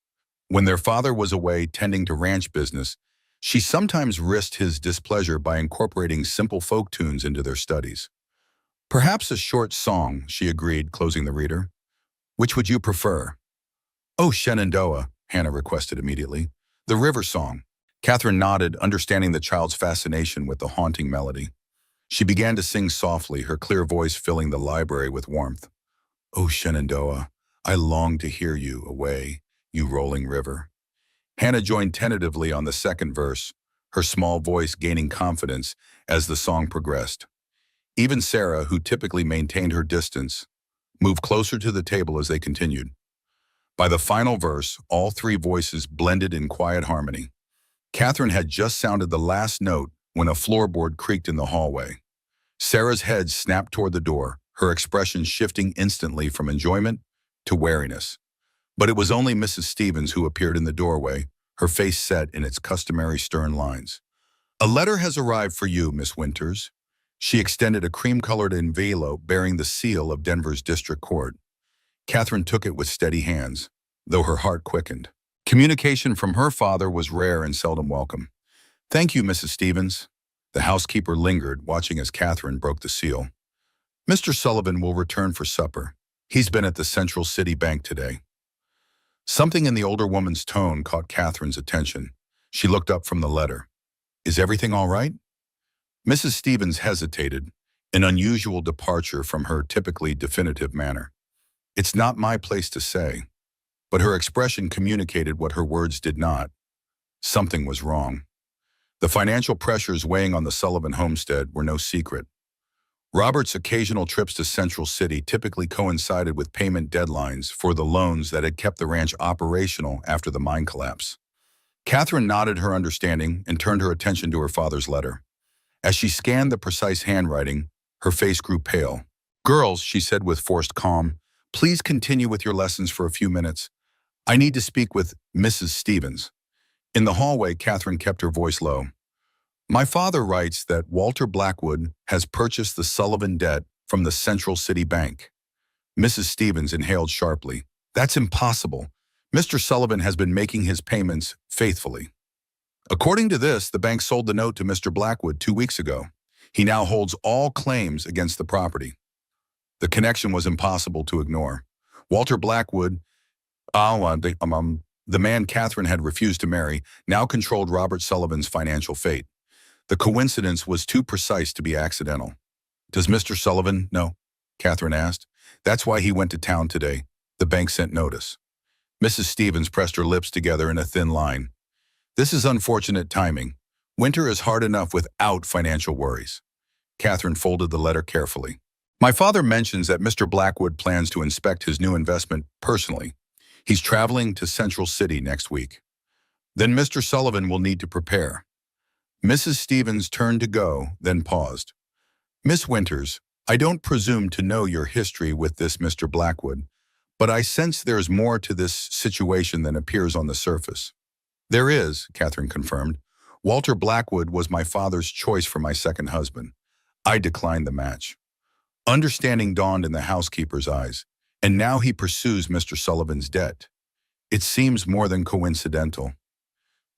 When their father was away tending to ranch business, she sometimes risked his displeasure by incorporating simple folk tunes into their studies. Perhaps a short song, she agreed, closing the reader. Which would you prefer? Oh, Shenandoah, Hannah requested immediately. The river song. Catherine nodded, understanding the child's fascination with the haunting melody. She began to sing softly, her clear voice filling the library with warmth. Oh, Shenandoah, I long to hear you away, you rolling river. Hannah joined tentatively on the second verse, her small voice gaining confidence as the song progressed. Even Sarah, who typically maintained her distance, moved closer to the table as they continued. By the final verse, all three voices blended in quiet harmony. Catherine had just sounded the last note when a floorboard creaked in the hallway. Sarah's head snapped toward the door, her expression shifting instantly from enjoyment to wariness. But it was only Mrs. Stevens who appeared in the doorway, her face set in its customary stern lines. A letter has arrived for you, Miss Winters. She extended a cream-colored envelope bearing the seal of Denver's district court. Catherine took it with steady hands, though her heart quickened. Communication from her father was rare and seldom welcome. "Thank you, Mrs. Stevens." The housekeeper lingered, watching as Catherine broke the seal. "Mr. Sullivan will return for supper. He's been at the Central City Bank today." Something in the older woman's tone caught Catherine's attention. She looked up from the letter. "Is everything all right?" Mrs. Stevens hesitated, an unusual departure from her typically definitive manner. "It's not my place to say." But her expression communicated what her words did not. Something was wrong. The financial pressures weighing on the Sullivan homestead were no secret. Robert's occasional trips to Central City typically coincided with payment deadlines for the loans that had kept the ranch operational after the mine collapse. Catherine nodded her understanding and turned her attention to her father's letter. As she scanned the precise handwriting, her face grew pale. "Girls," she said with forced calm, "please continue with your lessons for a few minutes. I need to speak with Mrs. Stevens." In the hallway, Catherine kept her voice low. "My father writes that Walter Blackwood has purchased the Sullivan debt from the Central City Bank." Mrs. Stevens inhaled sharply. "That's impossible. Mr. Sullivan has been making his payments faithfully." "According to this, the bank sold the note to Mr. Blackwood 2 weeks ago. He now holds all claims against the property." The connection was impossible to ignore. Walter Blackwood, the man Catherine had refused to marry, now controlled Robert Sullivan's financial fate. The coincidence was too precise to be accidental. "Does Mr. Sullivan know?" Catherine asked. "That's why he went to town today. The bank sent notice." Mrs. Stevens pressed her lips together in a thin line. "This is unfortunate timing. Winter is hard enough without financial worries." Catherine folded the letter carefully. "My father mentions that Mr. Blackwood plans to inspect his new investment personally. He's traveling to Central City next week. Then Mr. Sullivan will need to prepare." Mrs. Stevens turned to go, then paused. "Miss Winters, I don't presume to know your history with this Mr. Blackwood, but I sense there's more to this situation than appears on the surface." "There is," Catherine confirmed. "Walter Blackwood was my father's choice for my second husband. I declined the match." Understanding dawned in the housekeeper's eyes. "And now he pursues Mr. Sullivan's debt. It seems more than coincidental."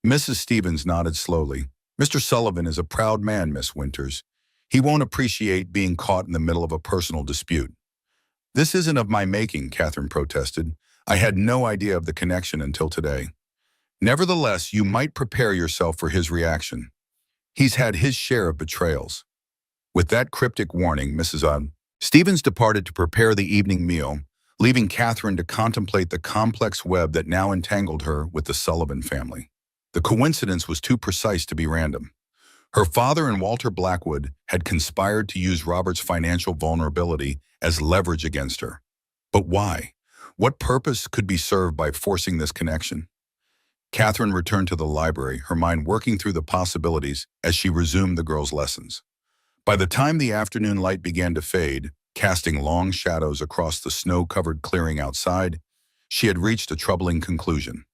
Mrs. Stevens nodded slowly. "Mr. Sullivan is a proud man, Miss Winters. He won't appreciate being caught in the middle of a personal dispute." "This isn't of my making," Catherine protested. "I had no idea of the connection until today." "Nevertheless, you might prepare yourself for his reaction. He's had his share of betrayals." With that cryptic warning, Mrs. Stevens departed to prepare the evening meal, leaving Catherine to contemplate the complex web that now entangled her with the Sullivan family. The coincidence was too precise to be random. Her father and Walter Blackwood had conspired to use Robert's financial vulnerability as leverage against her. But why? What purpose could be served by forcing this connection? Catherine returned to the library, her mind working through the possibilities as she resumed the girls' lessons. By the time the afternoon light began to fade, casting long shadows across the snow-covered clearing outside, she had reached a troubling conclusion.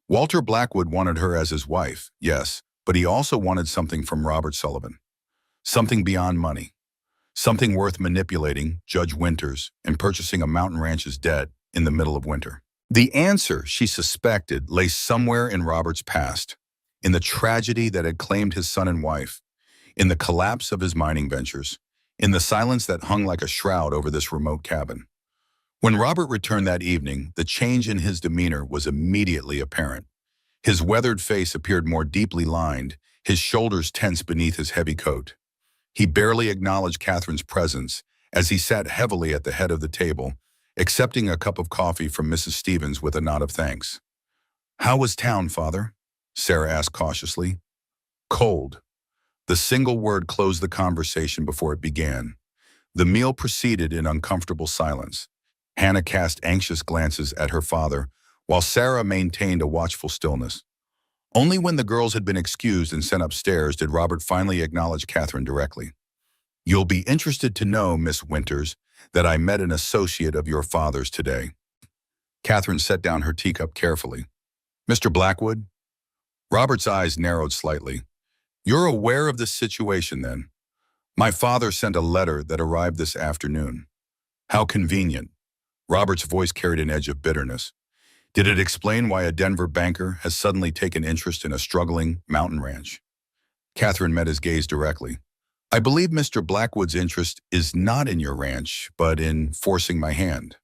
Walter Blackwood wanted her as his wife, yes, but he also wanted something from Robert Sullivan. Something beyond money. Something worth manipulating Judge Winters and purchasing a mountain ranch's debt in the middle of winter. The answer, she suspected, lay somewhere in Robert's past, in the tragedy that had claimed his son and wife, in the collapse of his mining ventures, in the silence that hung like a shroud over this remote cabin. When Robert returned that evening, the change in his demeanor was immediately apparent. His weathered face appeared more deeply lined, his shoulders tense beneath his heavy coat. He barely acknowledged Catherine's presence as he sat heavily at the head of the table, accepting a cup of coffee from Mrs. Stevens with a nod of thanks. "How was town, Father?" Sarah asked cautiously. "Cold." The single word closed the conversation before it began. The meal proceeded in uncomfortable silence. Hannah cast anxious glances at her father, while Sarah maintained a watchful stillness. Only when the girls had been excused and sent upstairs did Robert finally acknowledge Catherine directly. "You'll be interested to know, Miss Winters, that I met an associate of your father's today." Catherine set down her teacup carefully. "Mr. Blackwood?" Robert's eyes narrowed slightly. "You're aware of this situation, then?" "My father sent a letter that arrived this afternoon." "How convenient." Robert's voice carried an edge of bitterness. Did it explain why a Denver banker has suddenly taken interest in a struggling mountain ranch? Catherine met his gaze directly. I believe Mr. Blackwood's interest is not in your ranch, but in forcing my hand.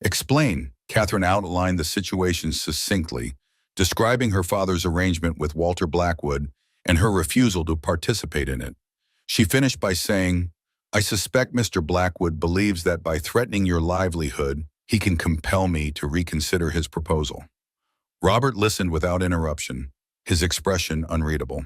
Explain. Catherine outlined the situation succinctly, describing her father's arrangement with Walter Blackwood and her refusal to participate in it. She finished by saying, I suspect Mr. Blackwood believes that by threatening your livelihood, he can compel me to reconsider his proposal. Robert listened without interruption, his expression unreadable.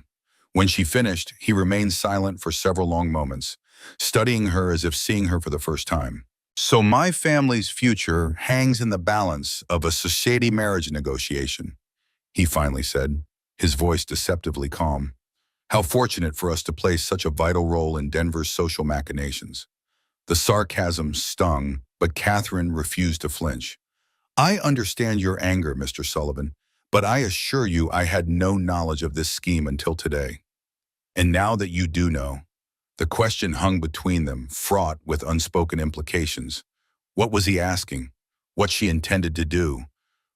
When she finished, he remained silent for several long moments, studying her as if seeing her for the first time. So my family's future hangs in the balance of a society marriage negotiation, he finally said, his voice deceptively calm. How fortunate for us to play such a vital role in Denver's social machinations. The sarcasm stung, but Catherine refused to flinch. I understand your anger, Mr. Sullivan, but I assure you I had no knowledge of this scheme until today. And now that you do know, the question hung between them, fraught with unspoken implications. What was he asking? What she intended to do?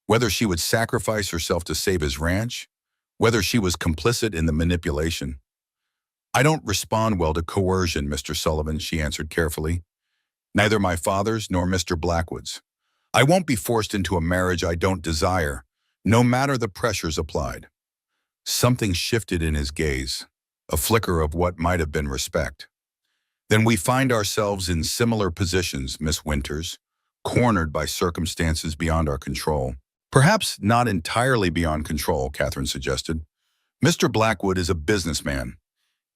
Whether she would sacrifice herself to save his ranch? Whether she was complicit in the manipulation? I don't respond well to coercion, Mr. Sullivan, she answered carefully. Neither my father's nor Mr. Blackwood's. I won't be forced into a marriage I don't desire, no matter the pressures applied. Something shifted in his gaze, a flicker of what might have been respect. Then we find ourselves in similar positions, Miss Winters, cornered by circumstances beyond our control. Perhaps not entirely beyond control, Catherine suggested. Mr. Blackwood is a businessman.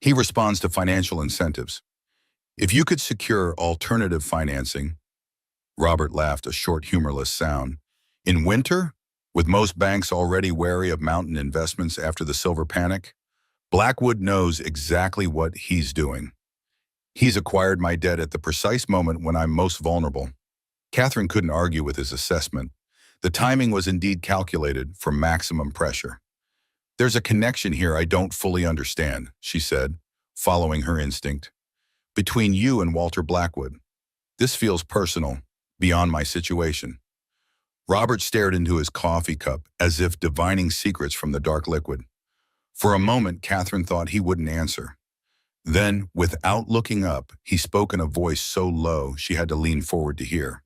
He responds to financial incentives. If you could secure alternative financing, Robert laughed, a short, humorless sound. In winter, with most banks already wary of mountain investments after the silver panic, Blackwood knows exactly what he's doing. He's acquired my debt at the precise moment when I'm most vulnerable. Catherine couldn't argue with his assessment. The timing was indeed calculated for maximum pressure. There's a connection here I don't fully understand, she said, following her instinct. Between you and Walter Blackwood. This feels personal, beyond my situation. Robert stared into his coffee cup as if divining secrets from the dark liquid. For a moment, Catherine thought he wouldn't answer. Then, without looking up, he spoke in a voice so low she had to lean forward to hear.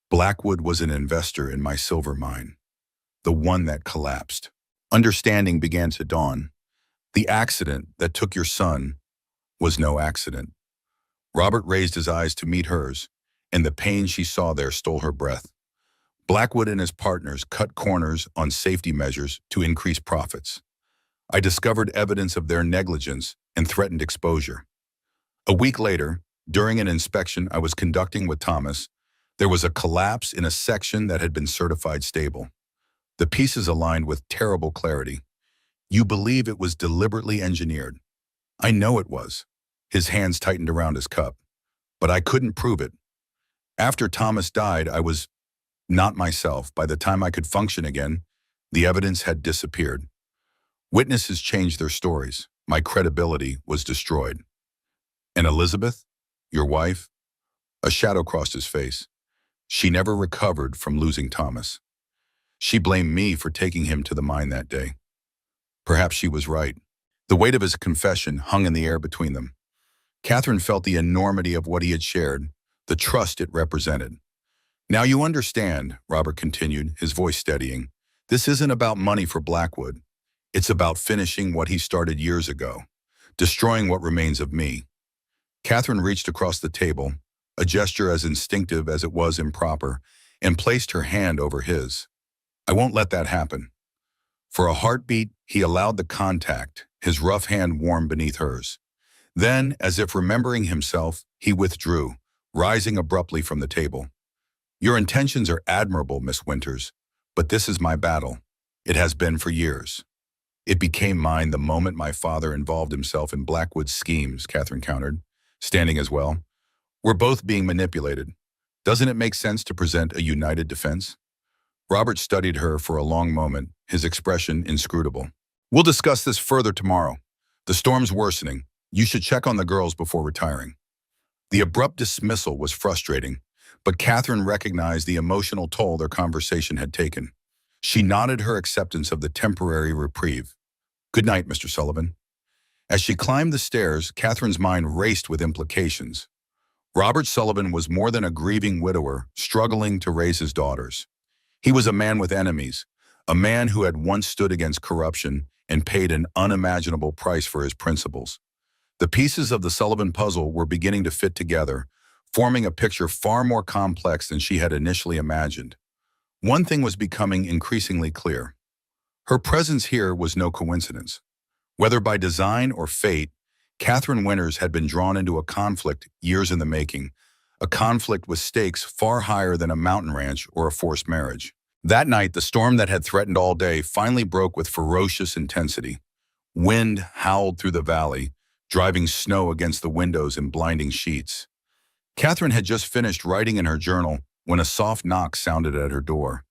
Blackwood was an investor in my silver mine, the one that collapsed. Understanding began to dawn. The accident that took your son was no accident. Robert raised his eyes to meet hers, and the pain she saw there stole her breath. Blackwood and his partners cut corners on safety measures to increase profits. I discovered evidence of their negligence and threatened exposure. A week later, during an inspection I was conducting with Thomas, there was a collapse in a section that had been certified stable. The pieces aligned with terrible clarity. You believe it was deliberately engineered. I know it was. His hands tightened around his cup. But I couldn't prove it. After Thomas died, I was not myself. By the time I could function again, the evidence had disappeared. Witnesses changed their stories. My credibility was destroyed. And Elizabeth, your wife? A shadow crossed his face. She never recovered from losing Thomas. She blamed me for taking him to the mine that day. Perhaps she was right. The weight of his confession hung in the air between them. Catherine felt the enormity of what he had shared, the trust it represented. Now you understand, Robert continued, his voice steadying. This isn't about money for Blackwood. It's about finishing what he started years ago, destroying what remains of me. Catherine reached across the table, a gesture as instinctive as it was improper, and placed her hand over his. I won't let that happen. For a heartbeat, he allowed the contact, his rough hand warm beneath hers. Then, as if remembering himself, he withdrew, rising abruptly from the table. Your intentions are admirable, Miss Winters, but this is my battle. It has been for years. It became mine the moment my father involved himself in Blackwood's schemes, Catherine countered, standing as well. We're both being manipulated. Doesn't it make sense to present a united defense? Robert studied her for a long moment, his expression inscrutable. We'll discuss this further tomorrow. The storm's worsening. You should check on the girls before retiring. The abrupt dismissal was frustrating, but Catherine recognized the emotional toll their conversation had taken. She nodded her acceptance of the temporary reprieve. "Good night, Mr. Sullivan." As she climbed the stairs, Catherine's mind raced with implications. Robert Sullivan was more than a grieving widower, struggling to raise his daughters. He was a man with enemies, a man who had once stood against corruption and paid an unimaginable price for his principles. The pieces of the Sullivan puzzle were beginning to fit together, forming a picture far more complex than she had initially imagined. One thing was becoming increasingly clear. Her presence here was no coincidence. Whether by design or fate, Catherine Winters had been drawn into a conflict years in the making, a conflict with stakes far higher than a mountain ranch or a forced marriage. That night, the storm that had threatened all day finally broke with ferocious intensity. Wind howled through the valley, driving snow against the windows in blinding sheets. Catherine had just finished writing in her journal when a soft knock sounded at her door.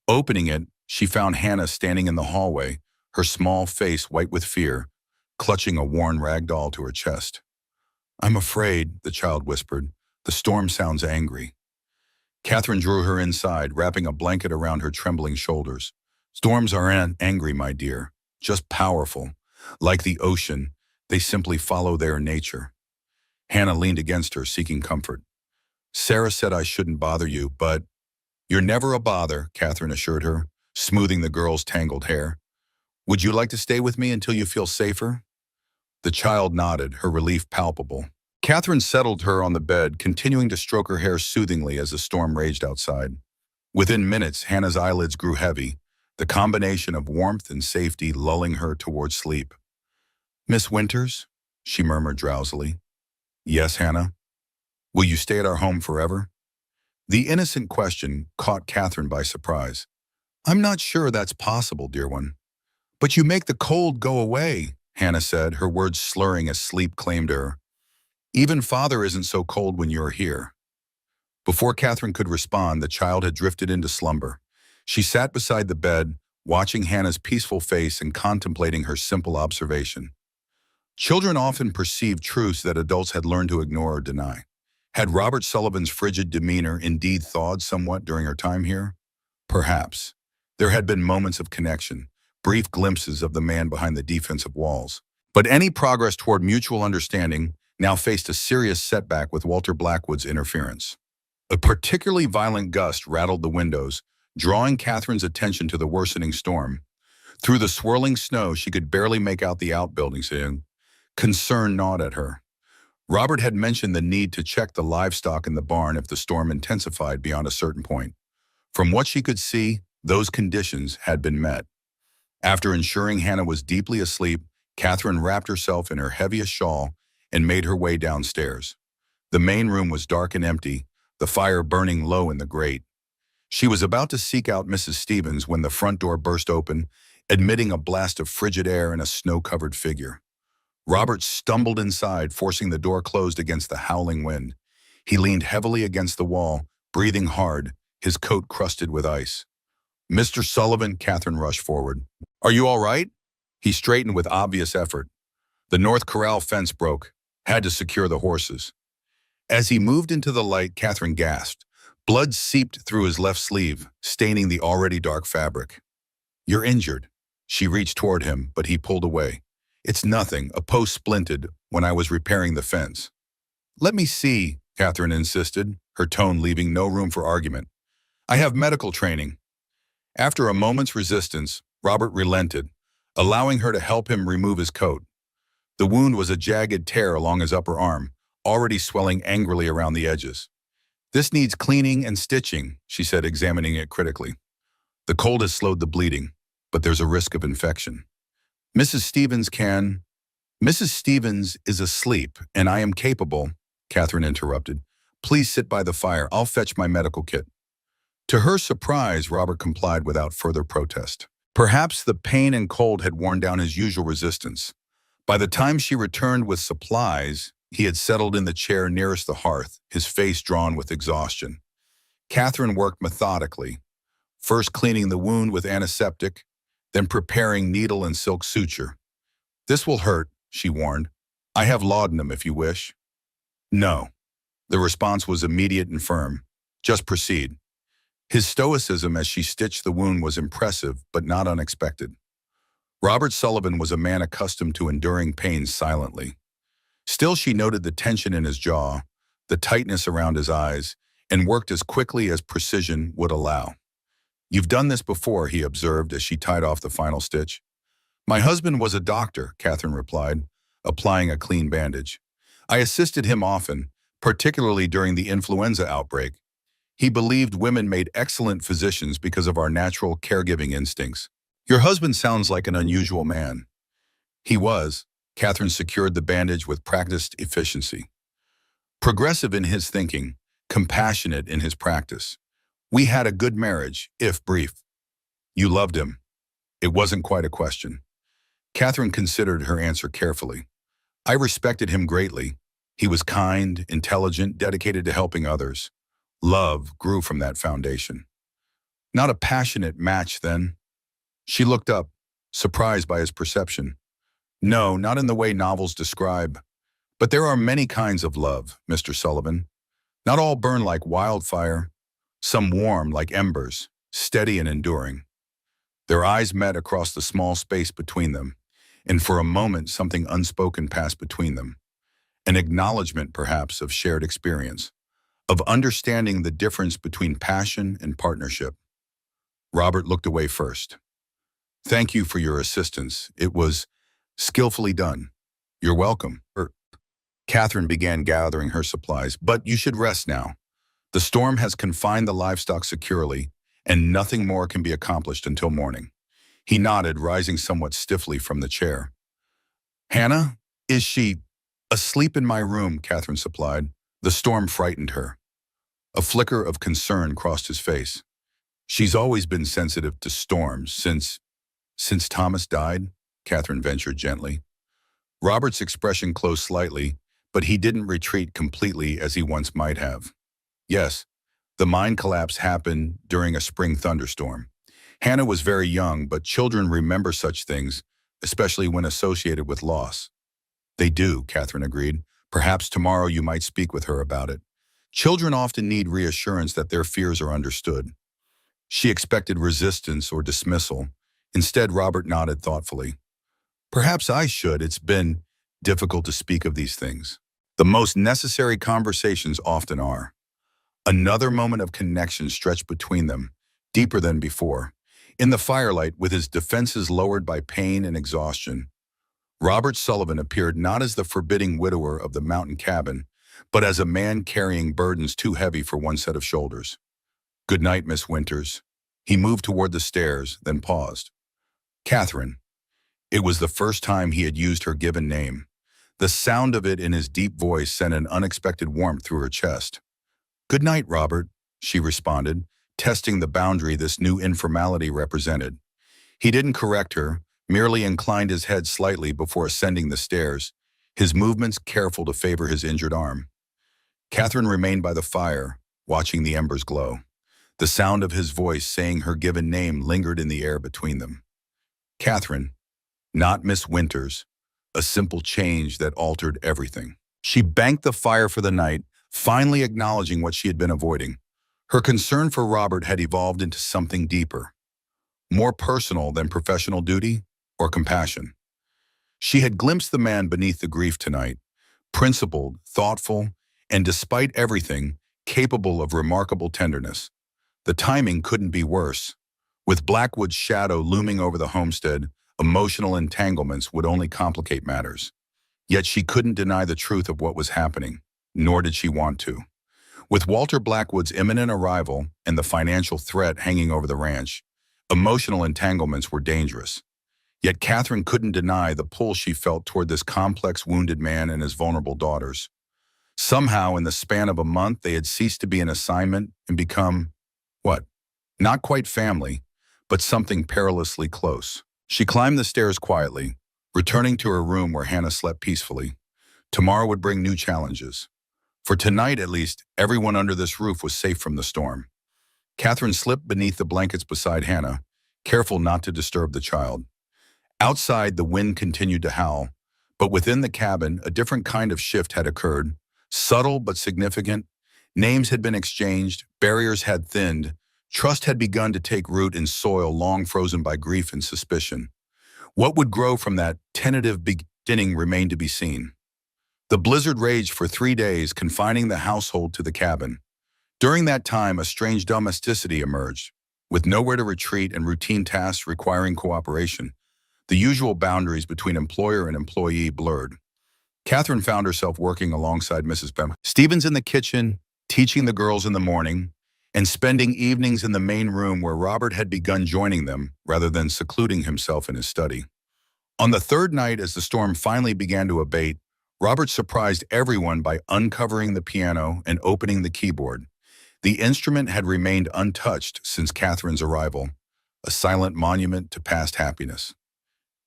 Opening it, she found Hannah standing in the hallway, her small face white with fear, clutching a worn rag doll to her chest. "I'm afraid," the child whispered. "The storm sounds angry." Catherine drew her inside, wrapping a blanket around her trembling shoulders. "Storms aren't angry, my dear, just powerful. Like the ocean, they simply follow their nature." Hannah leaned against her, seeking comfort. "Sarah said I shouldn't bother you, but—" "You're never a bother," Catherine assured her, smoothing the girl's tangled hair. "Would you like to stay with me until you feel safer?" The child nodded, her relief palpable. Catherine settled her on the bed, continuing to stroke her hair soothingly as the storm raged outside. Within minutes, Hannah's eyelids grew heavy, the combination of warmth and safety lulling her towards sleep. "Miss Winters?" she murmured drowsily. "Yes, Hannah." "Will you stay at our home forever?" The innocent question caught Catherine by surprise. "I'm not sure that's possible, dear one." "But you make the cold go away," Hannah said, her words slurring as sleep claimed her. "Even Father isn't so cold when you're here." Before Catherine could respond, the child had drifted into slumber. She sat beside the bed, watching Hannah's peaceful face and contemplating her simple observation. Children often perceive truths that adults had learned to ignore or deny. Had Robert Sullivan's frigid demeanor indeed thawed somewhat during her time here? Perhaps. There had been moments of connection, brief glimpses of the man behind the defensive walls. But any progress toward mutual understanding now faced a serious setback with Walter Blackwood's interference. A particularly violent gust rattled the windows, drawing Catherine's attention to the worsening storm. Through the swirling snow, she could barely make out the outbuildings. Concern gnawed at her. Robert had mentioned the need to check the livestock in the barn if the storm intensified beyond a certain point. From what she could see, those conditions had been met. After ensuring Hannah was deeply asleep, Catherine wrapped herself in her heaviest shawl and made her way downstairs. The main room was dark and empty, the fire burning low in the grate. She was about to seek out Mrs. Stevens when the front door burst open, admitting a blast of frigid air and a snow-covered figure. Robert stumbled inside, forcing the door closed against the howling wind. He leaned heavily against the wall, breathing hard, his coat crusted with ice. "Mr. Sullivan," Catherine rushed forward. "Are you all right?" He straightened with obvious effort. The north corral fence broke. Had to secure the horses. As he moved into the light, Catherine gasped. Blood seeped through his left sleeve, staining the already dark fabric. "You're injured." She reached toward him, but he pulled away. "It's nothing. A post splinted when I was repairing the fence." "Let me see," Catherine insisted, her tone leaving no room for argument. "I have medical training." After a moment's resistance, Robert relented, allowing her to help him remove his coat. The wound was a jagged tear along his upper arm, already swelling angrily around the edges. "This needs cleaning and stitching," she said, examining it critically. "The cold has slowed the bleeding, but there's a risk of infection." "Mrs. Stevens can—" "Mrs. Stevens is asleep, and I am capable," Catherine interrupted. "Please sit by the fire. I'll fetch my medical kit." To her surprise, Robert complied without further protest. Perhaps the pain and cold had worn down his usual resistance. By the time she returned with supplies, he had settled in the chair nearest the hearth, his face drawn with exhaustion. Catherine worked methodically, first cleaning the wound with antiseptic, then preparing needle and silk suture. "This will hurt," she warned. "I have laudanum if you wish." "No." The response was immediate and firm. Just proceed. His stoicism as she stitched the wound was impressive, but not unexpected. Robert Sullivan was a man accustomed to enduring pain silently. Still, she noted the tension in his jaw, the tightness around his eyes, and worked as quickly as precision would allow. "You've done this before," he observed as she tied off the final stitch. "My husband was a doctor," Catherine replied, applying a clean bandage. "I assisted him often, particularly during the influenza outbreak. He believed women made excellent physicians because of our natural caregiving instincts." "Your husband sounds like an unusual man." "He was." Catherine secured the bandage with practiced efficiency. "Progressive in his thinking, compassionate in his practice. We had a good marriage, if brief." "You loved him." It wasn't quite a question. Catherine considered her answer carefully. "I respected him greatly. He was kind, intelligent, dedicated to helping others. Love grew from that foundation." "Not a passionate match, then?" She looked up, surprised by his perception. "No, not in the way novels describe. But there are many kinds of love, Mr. Sullivan. Not all burn like wildfire. Some warm like embers, steady and enduring." Their eyes met across the small space between them, and for a moment something unspoken passed between them. An acknowledgement, perhaps, of shared experience, of understanding the difference between passion and partnership. Robert looked away first. "Thank you for your assistance. It was skillfully done." "You're welcome." Catherine began gathering her supplies. "But you should rest now. The storm has confined the livestock securely, and nothing more can be accomplished until morning." He nodded, rising somewhat stiffly from the chair. "Hannah? Is she—" "Asleep in my room," Catherine supplied. The storm frightened her. A flicker of concern crossed his face. "She's always been sensitive to storms since Thomas died," Catherine ventured gently. Robert's expression closed slightly, but he didn't retreat completely as he once might have. "Yes, the mine collapse happened during a spring thunderstorm. Hannah was very young, but children remember such things, especially when associated with loss." "They do," Catherine agreed. "Perhaps tomorrow you might speak with her about it. Children often need reassurance that their fears are understood." She expected resistance or dismissal. Instead, Robert nodded thoughtfully. "Perhaps I should. It's been difficult to speak of these things. The most necessary conversations often are." Another moment of connection stretched between them, deeper than before. In the firelight, with his defenses lowered by pain and exhaustion, Robert Sullivan appeared not as the forbidding widower of the mountain cabin, but as a man carrying burdens too heavy for one set of shoulders. "Good night, Miss Winters." He moved toward the stairs, then paused. "Catherine." It was the first time he had used her given name. The sound of it in his deep voice sent an unexpected warmth through her chest. "Good night, Robert," she responded, testing the boundary this new informality represented. He didn't correct her, merely inclined his head slightly before ascending the stairs, his movements careful to favor his injured arm. Catherine remained by the fire, watching the embers glow. The sound of his voice saying her given name lingered in the air between them. Catherine, not Miss Winters, a simple change that altered everything. She banked the fire for the night, finally acknowledging what she had been avoiding. Her concern for Robert had evolved into something deeper, more personal than professional duty or compassion. She had glimpsed the man beneath the grief tonight, principled, thoughtful, and despite everything, capable of remarkable tenderness. The timing couldn't be worse. With Blackwood's shadow looming over the homestead, emotional entanglements would only complicate matters. Yet she couldn't deny the truth of what was happening, nor did she want to. With Walter Blackwood's imminent arrival and the financial threat hanging over the ranch, emotional entanglements were dangerous. Yet Catherine couldn't deny the pull she felt toward this complex wounded man and his vulnerable daughters. Somehow, in the span of a month, they had ceased to be an assignment and become, what? Not quite family, but something perilously close. She climbed the stairs quietly, returning to her room where Hannah slept peacefully. Tomorrow would bring new challenges. For tonight, at least, everyone under this roof was safe from the storm. Catherine slipped beneath the blankets beside Hannah, careful not to disturb the child. Outside, the wind continued to howl, but within the cabin, a different kind of shift had occurred, subtle but significant. Names had been exchanged, barriers had thinned, trust had begun to take root in soil long frozen by grief and suspicion. What would grow from that tentative beginning remained to be seen. The blizzard raged for 3 days, confining the household to the cabin. During that time, a strange domesticity emerged. With nowhere to retreat and routine tasks requiring cooperation, the usual boundaries between employer and employee blurred. Catherine found herself working alongside Mrs. Stevens in the kitchen, teaching the girls in the morning, and spending evenings in the main room where Robert had begun joining them rather than secluding himself in his study. On the third night, as the storm finally began to abate, Robert surprised everyone by uncovering the piano and opening the keyboard. The instrument had remained untouched since Catherine's arrival, a silent monument to past happiness.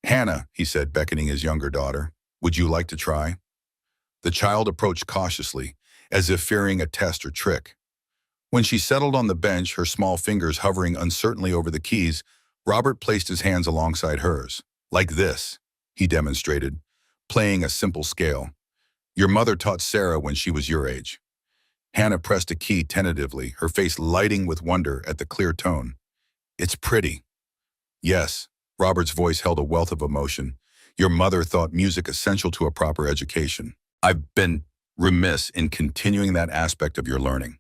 "Hannah," he said, beckoning his younger daughter, "would you like to try?" The child approached cautiously, as if fearing a test or trick. When she settled on the bench, her small fingers hovering uncertainly over the keys, Robert placed his hands alongside hers. "Like this," he demonstrated, playing a simple scale. "Your mother taught Sarah when she was your age." Hannah pressed a key tentatively, her face lighting with wonder at the clear tone. "It's pretty." "Yes," Robert's voice held a wealth of emotion. "Your mother thought music essential to a proper education. I've been remiss in continuing that aspect of your learning."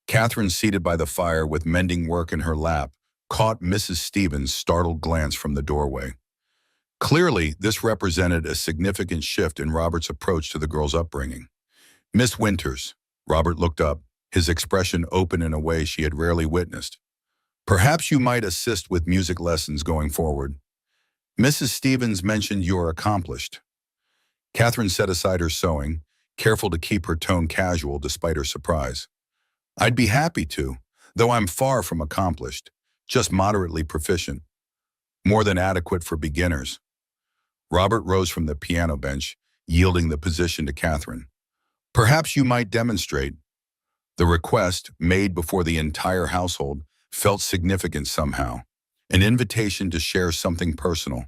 Catherine, seated by the fire with mending work in her lap, caught Mrs. Stevens' startled glance from the doorway. Clearly, this represented a significant shift in Robert's approach to the girl's upbringing. "Miss Winters," Robert looked up, his expression open in a way she had rarely witnessed. "Perhaps you might assist with music lessons going forward. Mrs. Stevens mentioned you're accomplished." Catherine set aside her sewing, careful to keep her tone casual despite her surprise. "I'd be happy to, though I'm far from accomplished, just moderately proficient. More than adequate for beginners." Robert rose from the piano bench, yielding the position to Catherine. "Perhaps you might demonstrate." The request, made before the entire household, felt significant somehow. An invitation to share something personal,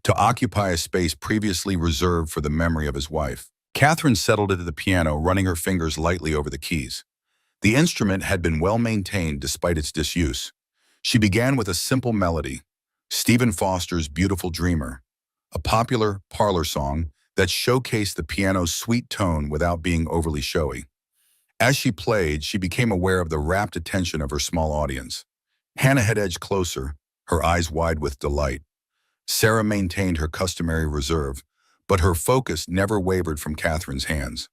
to occupy a space previously reserved for the memory of his wife. Catherine settled into the piano, running her fingers lightly over the keys. The instrument had been well maintained despite its disuse. She began with a simple melody, Stephen Foster's Beautiful Dreamer, a popular parlor song that showcased the piano's sweet tone without being overly showy. As she played, she became aware of the rapt attention of her small audience. Hannah had edged closer, her eyes wide with delight. Sarah maintained her customary reserve, but her focus never wavered from Catherine's hands.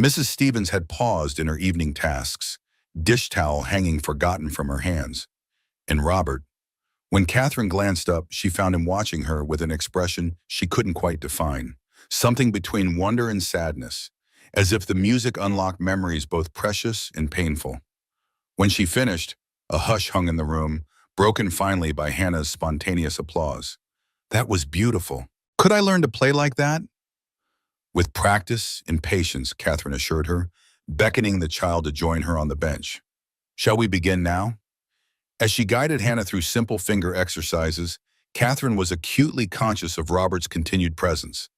Mrs. Stevens had paused in her evening tasks, dish towel hanging forgotten from her hands. And Robert, when Catherine glanced up, she found him watching her with an expression she couldn't quite define, something between wonder and sadness, as if the music unlocked memories both precious and painful. When she finished, a hush hung in the room, broken finally by Hannah's spontaneous applause. "That was beautiful. Could I learn to play like that?" "With practice and patience," Catherine assured her, beckoning the child to join her on the bench. "Shall we begin now?" As she guided Hannah through simple finger exercises, Catherine was acutely conscious of Robert's continued presence.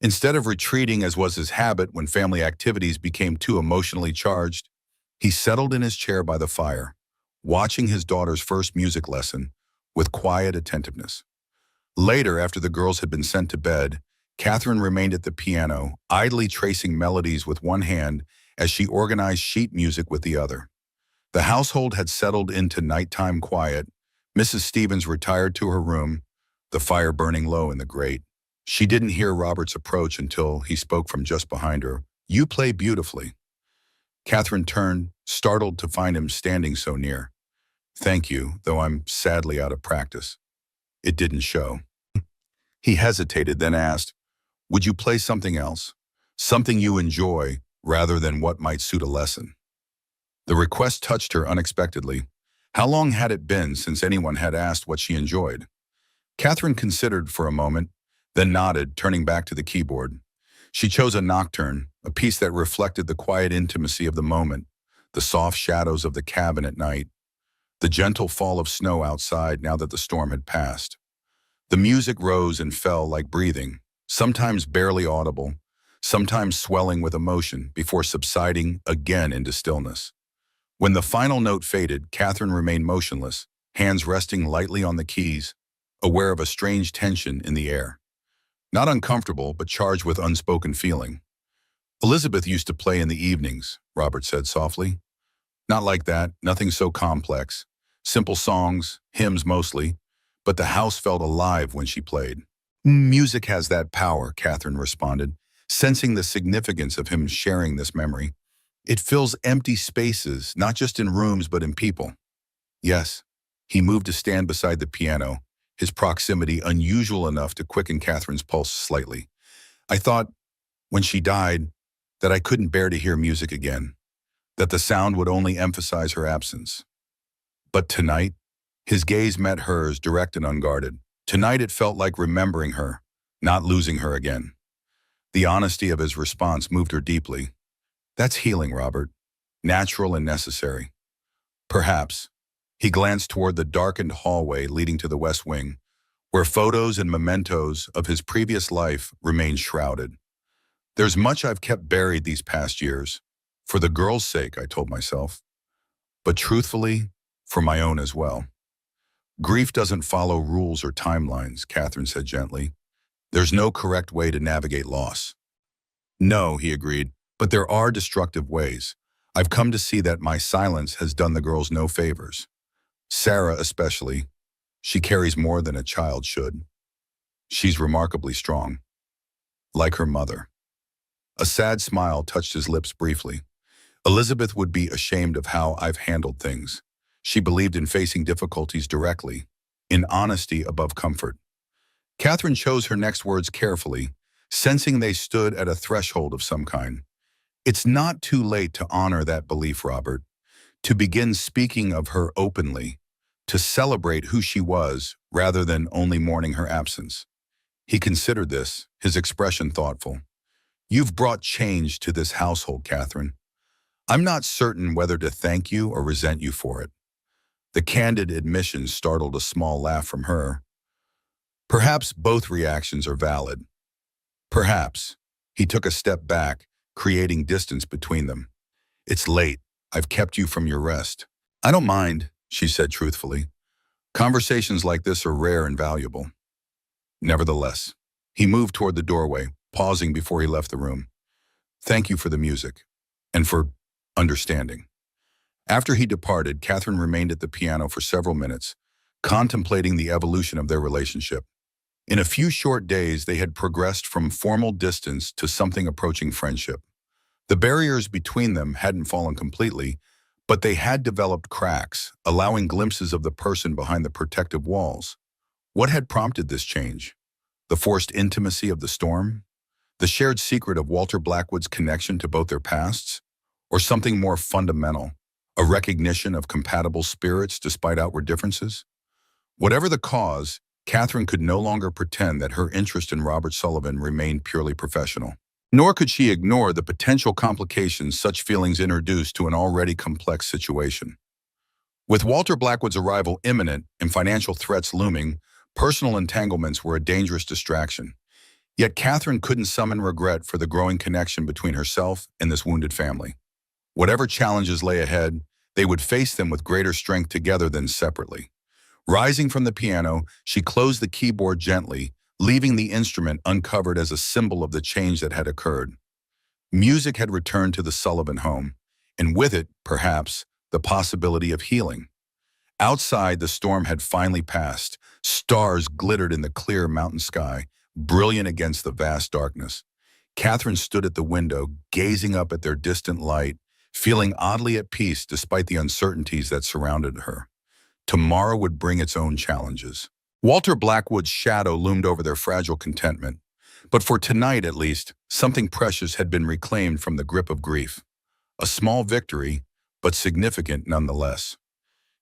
Instead of retreating as was his habit when family activities became too emotionally charged, he settled in his chair by the fire, watching his daughter's first music lesson with quiet attentiveness. Later, after the girls had been sent to bed, Catherine remained at the piano, idly tracing melodies with one hand as she organized sheet music with the other. The household had settled into nighttime quiet. Mrs. Stevens retired to her room, the fire burning low in the grate. She didn't hear Robert's approach until he spoke from just behind her. "You play beautifully." Catherine turned, startled to find him standing so near. "Thank you, though I'm sadly out of practice." It didn't show. He hesitated, then asked, "Would you play something else? Something you enjoy, rather than what might suit a lesson?" The request touched her unexpectedly. How long had it been since anyone had asked what she enjoyed? Catherine considered for a moment, then nodded, turning back to the keyboard. She chose a nocturne, a piece that reflected the quiet intimacy of the moment, the soft shadows of the cabin at night, the gentle fall of snow outside now that the storm had passed. The music rose and fell like breathing, sometimes barely audible, sometimes swelling with emotion before subsiding again into stillness. When the final note faded, Catherine remained motionless, hands resting lightly on the keys, aware of a strange tension in the air. Not uncomfortable, but charged with unspoken feeling. Elizabeth used to play in the evenings, Robert said softly. Not like that, nothing so complex. Simple songs, hymns mostly, but the house felt alive when she played. Music has that power, Catherine responded, sensing the significance of him sharing this memory. It fills empty spaces, not just in rooms, but in people. Yes, he moved to stand beside the piano, his proximity unusual enough to quicken Catherine's pulse slightly. I thought, when she died, that I couldn't bear to hear music again, that the sound would only emphasize her absence. But tonight, his gaze met hers, direct and unguarded. Tonight it felt like remembering her, not losing her again. The honesty of his response moved her deeply. That's healing, Robert. Natural and necessary. Perhaps. He glanced toward the darkened hallway leading to the West Wing, where photos and mementos of his previous life remained shrouded. There's much I've kept buried these past years. For the girl's sake, I told myself. But truthfully, for my own as well. Grief doesn't follow rules or timelines, Catherine said gently. There's no correct way to navigate loss. No, he agreed, but there are destructive ways. I've come to see that my silence has done the girls no favors. Sarah especially. She carries more than a child should. She's remarkably strong. Like her mother. A sad smile touched his lips briefly. Elizabeth would be ashamed of how I've handled things. She believed in facing difficulties directly, in honesty above comfort. Catherine chose her next words carefully, sensing they stood at a threshold of some kind. It's not too late to honor that belief, Robert, to begin speaking of her openly, to celebrate who she was rather than only mourning her absence. He considered this, his expression thoughtful. You've brought change to this household, Catherine. I'm not certain whether to thank you or resent you for it. The candid admission startled a small laugh from her. Perhaps both reactions are valid. Perhaps. He took a step back, creating distance between them. It's late. I've kept you from your rest. I don't mind, she said truthfully. Conversations like this are rare and valuable. Nevertheless, he moved toward the doorway, pausing before he left the room. Thank you for the music, and for understanding. After he departed, Catherine remained at the piano for several minutes, contemplating the evolution of their relationship. In a few short days, they had progressed from formal distance to something approaching friendship. The barriers between them hadn't fallen completely, but they had developed cracks, allowing glimpses of the person behind the protective walls. What had prompted this change? The forced intimacy of the storm? The shared secret of Walter Blackwood's connection to both their pasts? Or something more fundamental, a recognition of compatible spirits despite outward differences? Whatever the cause, Catherine could no longer pretend that her interest in Robert Sullivan remained purely professional. Nor could she ignore the potential complications such feelings introduced to an already complex situation. With Walter Blackwood's arrival imminent and financial threats looming, personal entanglements were a dangerous distraction. Yet Catherine couldn't summon regret for the growing connection between herself and this wounded family. Whatever challenges lay ahead, they would face them with greater strength together than separately. Rising from the piano, she closed the keyboard gently, leaving the instrument uncovered as a symbol of the change that had occurred. Music had returned to the Sullivan home, and with it, perhaps, the possibility of healing. Outside, the storm had finally passed. Stars glittered in the clear mountain sky, brilliant against the vast darkness. Catherine stood at the window, gazing up at their distant light, feeling oddly at peace despite the uncertainties that surrounded her. Tomorrow would bring its own challenges. Walter Blackwood's shadow loomed over their fragile contentment. But for tonight, at least, something precious had been reclaimed from the grip of grief. A small victory, but significant nonetheless.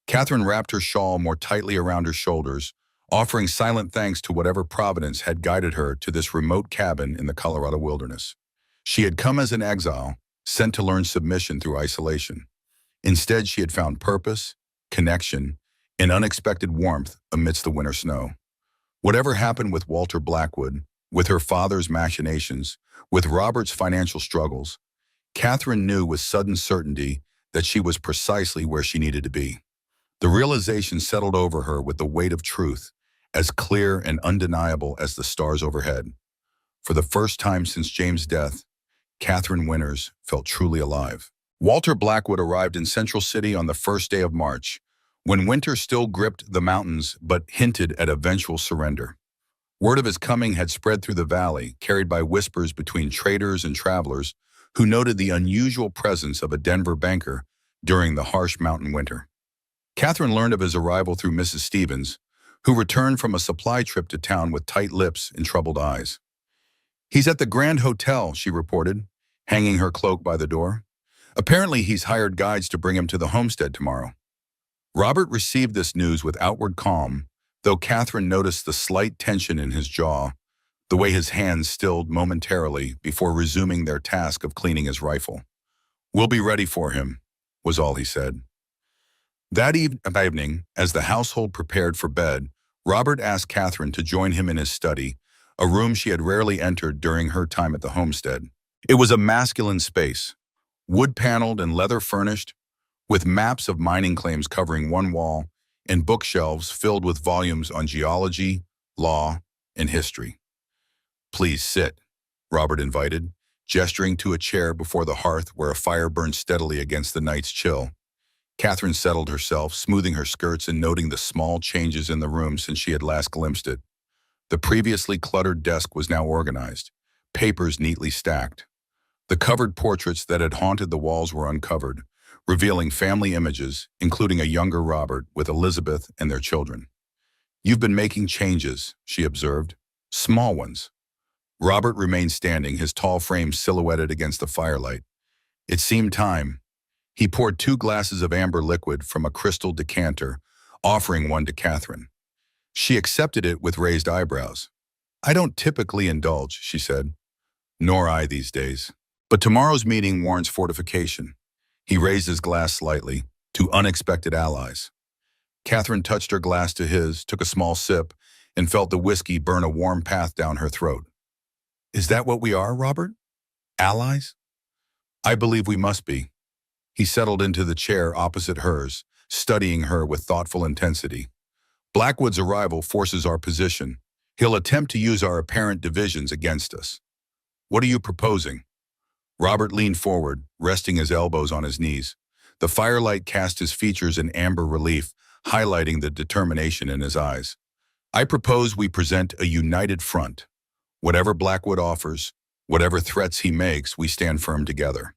Catherine wrapped her shawl more tightly around her shoulders, offering silent thanks to whatever providence had guided her to this remote cabin in the Colorado wilderness. She had come as an exile, sent to learn submission through isolation. Instead, she had found purpose, connection, and unexpected warmth amidst the winter snow. Whatever happened with Walter Blackwood, With her father's machinations, with Robert's financial struggles, Catherine knew with sudden certainty that she was precisely where she needed to be. The realization settled over her with the weight of truth, as clear and undeniable as the stars overhead. For the first time since James' death, Catherine Winters felt truly alive. Walter Blackwood arrived in Central City on the first day of March, when winter still gripped the mountains but hinted at eventual surrender. Word of his coming had spread through the valley, carried by whispers between traders and travelers who noted the unusual presence of a Denver banker during the harsh mountain winter. Catherine learned of his arrival through Mrs. Stevens, who returned from a supply trip to town with tight lips and troubled eyes. "He's at the Grand Hotel," she reported, hanging her cloak by the door. "Apparently he's hired guides to bring him to the homestead tomorrow." Robert received this news with outward calm, though Catherine noticed the slight tension in his jaw, the way his hands stilled momentarily before resuming their task of cleaning his rifle. "We'll be ready for him," was all he said. That evening, as the household prepared for bed, Robert asked Catherine to join him in his study, a room she had rarely entered during her time at the homestead. It was a masculine space, wood-paneled and leather-furnished, with maps of mining claims covering one wall and bookshelves filled with volumes on geology, law, and history. "Please sit," Robert invited, gesturing to a chair before the hearth where a fire burned steadily against the night's chill. Catherine settled herself, smoothing her skirts and noting the small changes in the room since she had last glimpsed it. The previously cluttered desk was now organized, papers neatly stacked. The covered portraits that had haunted the walls were uncovered, revealing family images, including a younger Robert with Elizabeth and their children. "You've been making changes," she observed. "Small ones." Robert remained standing, his tall frame silhouetted against the firelight. It seemed time. He poured 2 glasses of amber liquid from a crystal decanter, offering one to Catherine. She accepted it with raised eyebrows. "I don't typically indulge," she said. "Nor I these days. But tomorrow's meeting warrants fortification." He raised his glass slightly, "to unexpected allies." Catherine touched her glass to his, took a small sip, and felt the whiskey burn a warm path down her throat. "Is that what we are, Robert? Allies?" "I believe we must be." He settled into the chair opposite hers, studying her with thoughtful intensity. "Blackwood's arrival forces our position. He'll attempt to use our apparent divisions against us." "What are you proposing?" Robert leaned forward, resting his elbows on his knees. The firelight cast his features in amber relief, highlighting the determination in his eyes. "I propose we present a united front. Whatever Blackwood offers, whatever threats he makes, we stand firm together."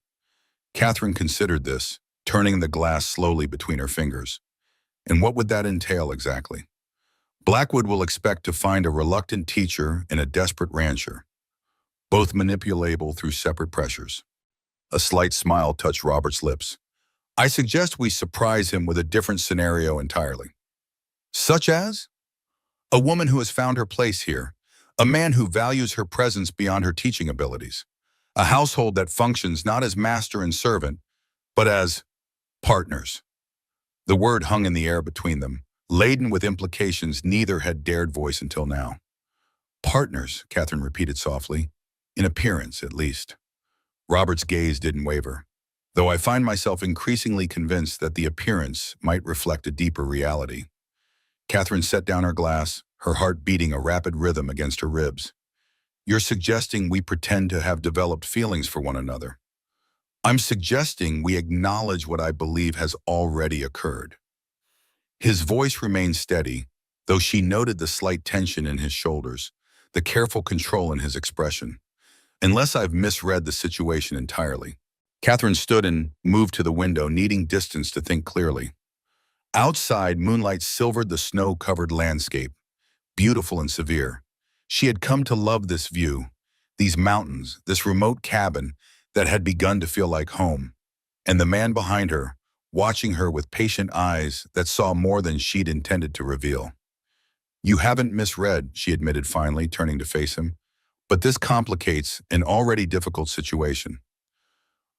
Catherine considered this, turning the glass slowly between her fingers. "And what would that entail exactly?" "Blackwood will expect to find a reluctant teacher and a desperate rancher, both manipulable through separate pressures." A slight smile touched Robert's lips. "I suggest we surprise him with a different scenario entirely." "Such as?" "A woman who has found her place here, a man who values her presence beyond her teaching abilities, a household that functions not as master and servant, but as partners." The word hung in the air between them, laden with implications neither had dared voice until now. "Partners," Catherine repeated softly, "in appearance, at least." Robert's gaze didn't waver, though I find myself increasingly convinced that the appearance might reflect a deeper reality. Catherine set down her glass, her heart beating a rapid rhythm against her ribs. "You're suggesting we pretend to have developed feelings for one another." "I'm suggesting we acknowledge what I believe has already occurred." His voice remained steady, though she noted the slight tension in his shoulders, the careful control in his expression. "Unless I've misread the situation entirely." Catherine stood and moved to the window, needing distance to think clearly. Outside, moonlight silvered the snow-covered landscape, beautiful and severe. She had come to love this view, these mountains, this remote cabin that had begun to feel like home. And the man behind her, watching her with patient eyes that saw more than she'd intended to reveal. "You haven't misread," she admitted finally, turning to face him. "But this complicates an already difficult situation.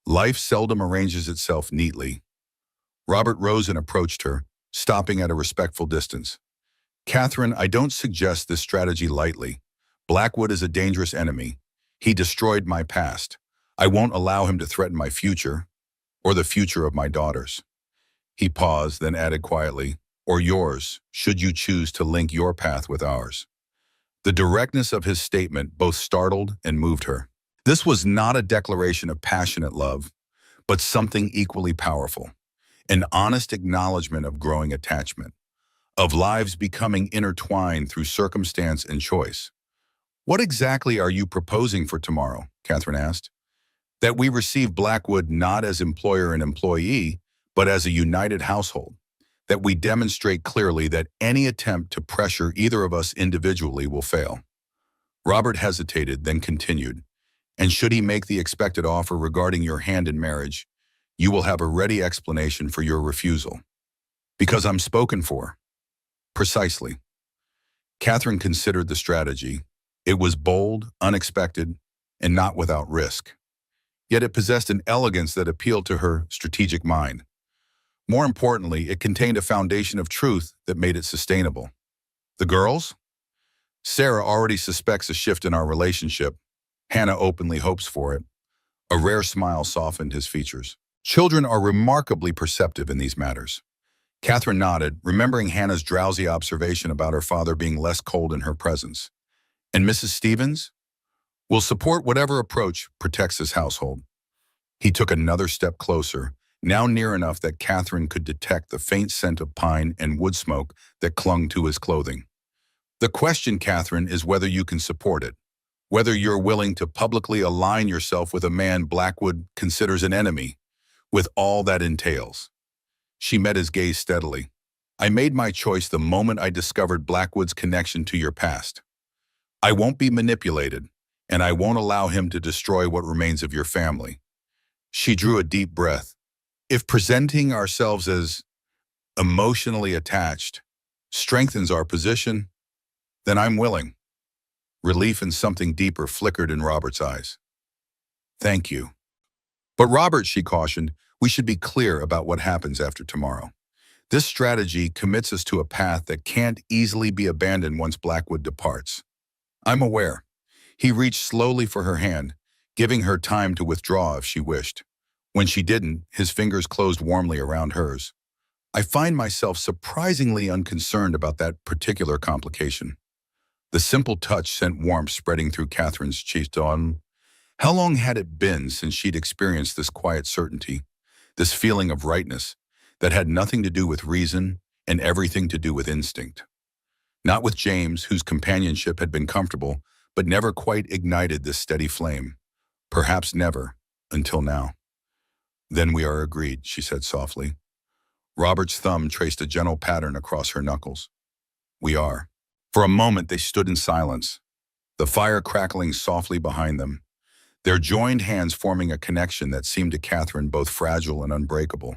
Life seldom arranges itself neatly." Robert rose and approached her, stopping at a respectful distance. "Catherine, I don't suggest this strategy lightly, Blackwood is a dangerous enemy. He destroyed my past. I won't allow him to threaten my future or the future of my daughters. He paused, then added quietly, or yours, should you choose to link your path with ours. The directness of his statement both startled and moved her. This was not a declaration of passionate love, but something equally powerful, an honest acknowledgement of growing attachment, of lives becoming intertwined through circumstance and choice. What exactly are you proposing for tomorrow? Catherine asked. That we receive Blackwood not as employer and employee, but as a united household. That we demonstrate clearly that any attempt to pressure either of us individually will fail. Robert hesitated, then continued. And should he make the expected offer regarding your hand in marriage, you will have a ready explanation for your refusal. Because I'm spoken for. Precisely. Catherine considered the strategy. It was bold, unexpected, and not without risk. Yet it possessed an elegance that appealed to her strategic mind. More importantly, it contained a foundation of truth that made it sustainable. The girls? Sarah already suspects a shift in our relationship. Hannah openly hopes for it. A rare smile softened his features. Children are remarkably perceptive in these matters. Catherine nodded, remembering Hannah's drowsy observation about her father being less cold in her presence. And Mrs. Stevens? Will support whatever approach protects his household. He took another step closer, now near enough that Catherine could detect the faint scent of pine and wood smoke that clung to his clothing. The question, Catherine, is whether you can support it, whether you're willing to publicly align yourself with a man Blackwood considers an enemy, with all that entails. She met his gaze steadily. I made my choice the moment I discovered Blackwood's connection to your past. I won't be manipulated, and I won't allow him to destroy what remains of your family. She drew a deep breath. If presenting ourselves as emotionally attached strengthens our position, then I'm willing. Relief and something deeper flickered in Robert's eyes. Thank you. But Robert, she cautioned, we should be clear about what happens after tomorrow. This strategy commits us to a path that can't easily be abandoned once Blackwood departs. I'm aware. He reached slowly for her hand, giving her time to withdraw if she wished. When she didn't, his fingers closed warmly around hers. I find myself surprisingly unconcerned about that particular complication. The simple touch sent warmth spreading through Catherine's cheeks. How long had it been since she'd experienced this quiet certainty, this feeling of rightness that had nothing to do with reason and everything to do with instinct? Not with James, whose companionship had been comfortable, but never quite ignited this steady flame. Perhaps never, until now. Then we are agreed, she said softly. Robert's thumb traced a gentle pattern across her knuckles. We are. For a moment they stood in silence, the fire crackling softly behind them, their joined hands forming a connection that seemed to Catherine both fragile and unbreakable.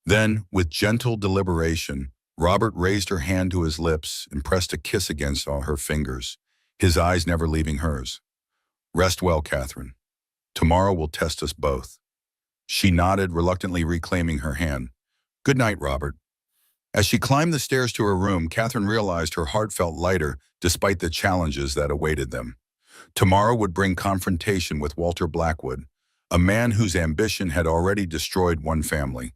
Then, with gentle deliberation, Robert raised her hand to his lips and pressed a kiss against all her fingers, his eyes never leaving hers. Rest well, Catherine. Tomorrow will test us both. She nodded, reluctantly reclaiming her hand. Good night, Robert. As she climbed the stairs to her room, Catherine realized her heart felt lighter despite the challenges that awaited them. Tomorrow would bring confrontation with Walter Blackwood, a man whose ambition had already destroyed one family.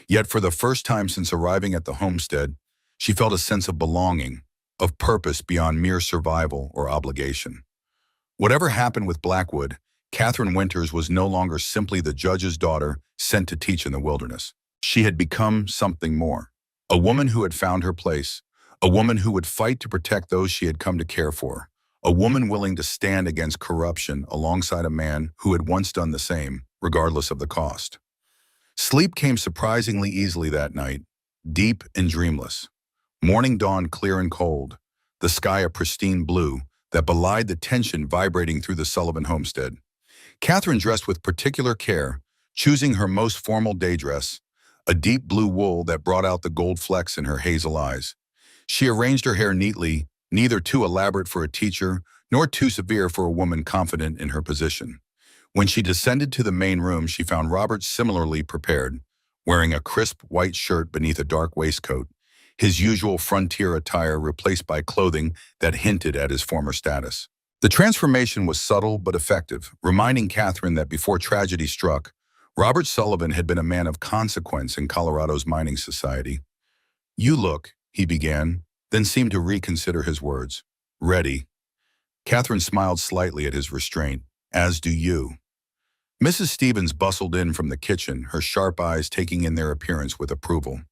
Yet for the first time since arriving at the homestead, she felt a sense of belonging, of purpose beyond mere survival or obligation. Whatever happened with Blackwood, Catherine Winters was no longer simply the judge's daughter sent to teach in the wilderness. She had become something more. A woman who had found her place, a woman who would fight to protect those she had come to care for, a woman willing to stand against corruption alongside a man who had once done the same, regardless of the cost. Sleep came surprisingly easily that night, deep and dreamless. Morning dawned clear and cold, the sky a pristine blue that belied the tension vibrating through the Sullivan homestead. Catherine dressed with particular care, choosing her most formal day dress, a deep blue wool that brought out the gold flecks in her hazel eyes. She arranged her hair neatly, neither too elaborate for a teacher, nor too severe for a woman confident in her position. When she descended to the main room, she found Robert similarly prepared, wearing a crisp white shirt beneath a dark waistcoat, his usual frontier attire replaced by clothing that hinted at his former status. The transformation was subtle but effective, reminding Catherine that before tragedy struck, Robert Sullivan had been a man of consequence in Colorado's mining society. "You look," he began, then seemed to reconsider his words. "Ready." Catherine smiled slightly at his restraint. "As do you." Mrs. Stevens bustled in from the kitchen, her sharp eyes taking in their appearance with approval.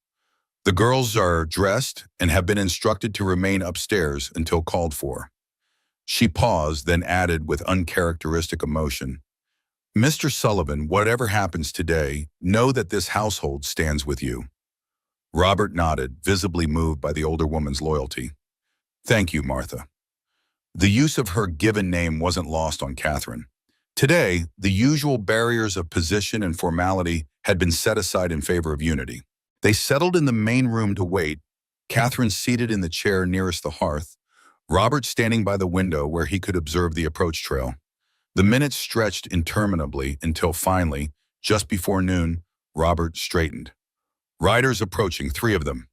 "The girls are dressed and have been instructed to remain upstairs until called for." She paused, then added with uncharacteristic emotion, "Mr. Sullivan, whatever happens today, know that this household stands with you." Robert nodded, visibly moved by the older woman's loyalty. "Thank you, Martha." The use of her given name wasn't lost on Catherine. Today, the usual barriers of position and formality had been set aside in favor of unity. They settled in the main room to wait, Catherine seated in the chair nearest the hearth, Robert standing by the window where he could observe the approach trail. The minutes stretched interminably until finally, just before noon, Robert straightened. Riders approaching, 3 of them.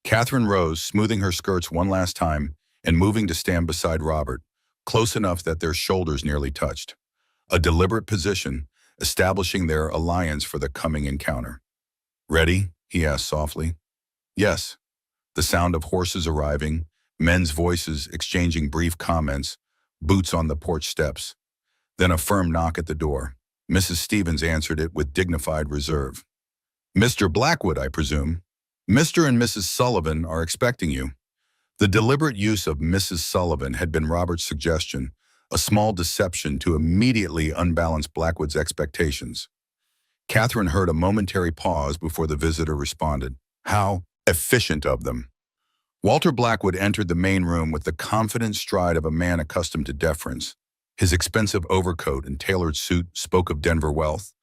Catherine rose, smoothing her skirts one last time and moving to stand beside Robert, close enough that their shoulders nearly touched. A deliberate position, establishing their alliance for the coming encounter. "Ready?" he asked softly. "Yes." The sound of horses arriving, men's voices exchanging brief comments, boots on the porch steps. Then a firm knock at the door. Mrs. Stevens answered it with dignified reserve. "Mr. Blackwood, I presume. Mr. and Mrs. Sullivan are expecting you." The deliberate use of Mrs. Sullivan had been Robert's suggestion, a small deception to immediately unbalance Blackwood's expectations. Catherine heard a momentary pause before the visitor responded. How efficient of them. Walter Blackwood entered the main room with the confident stride of a man accustomed to deference. His expensive overcoat and tailored suit spoke of Denver wealth,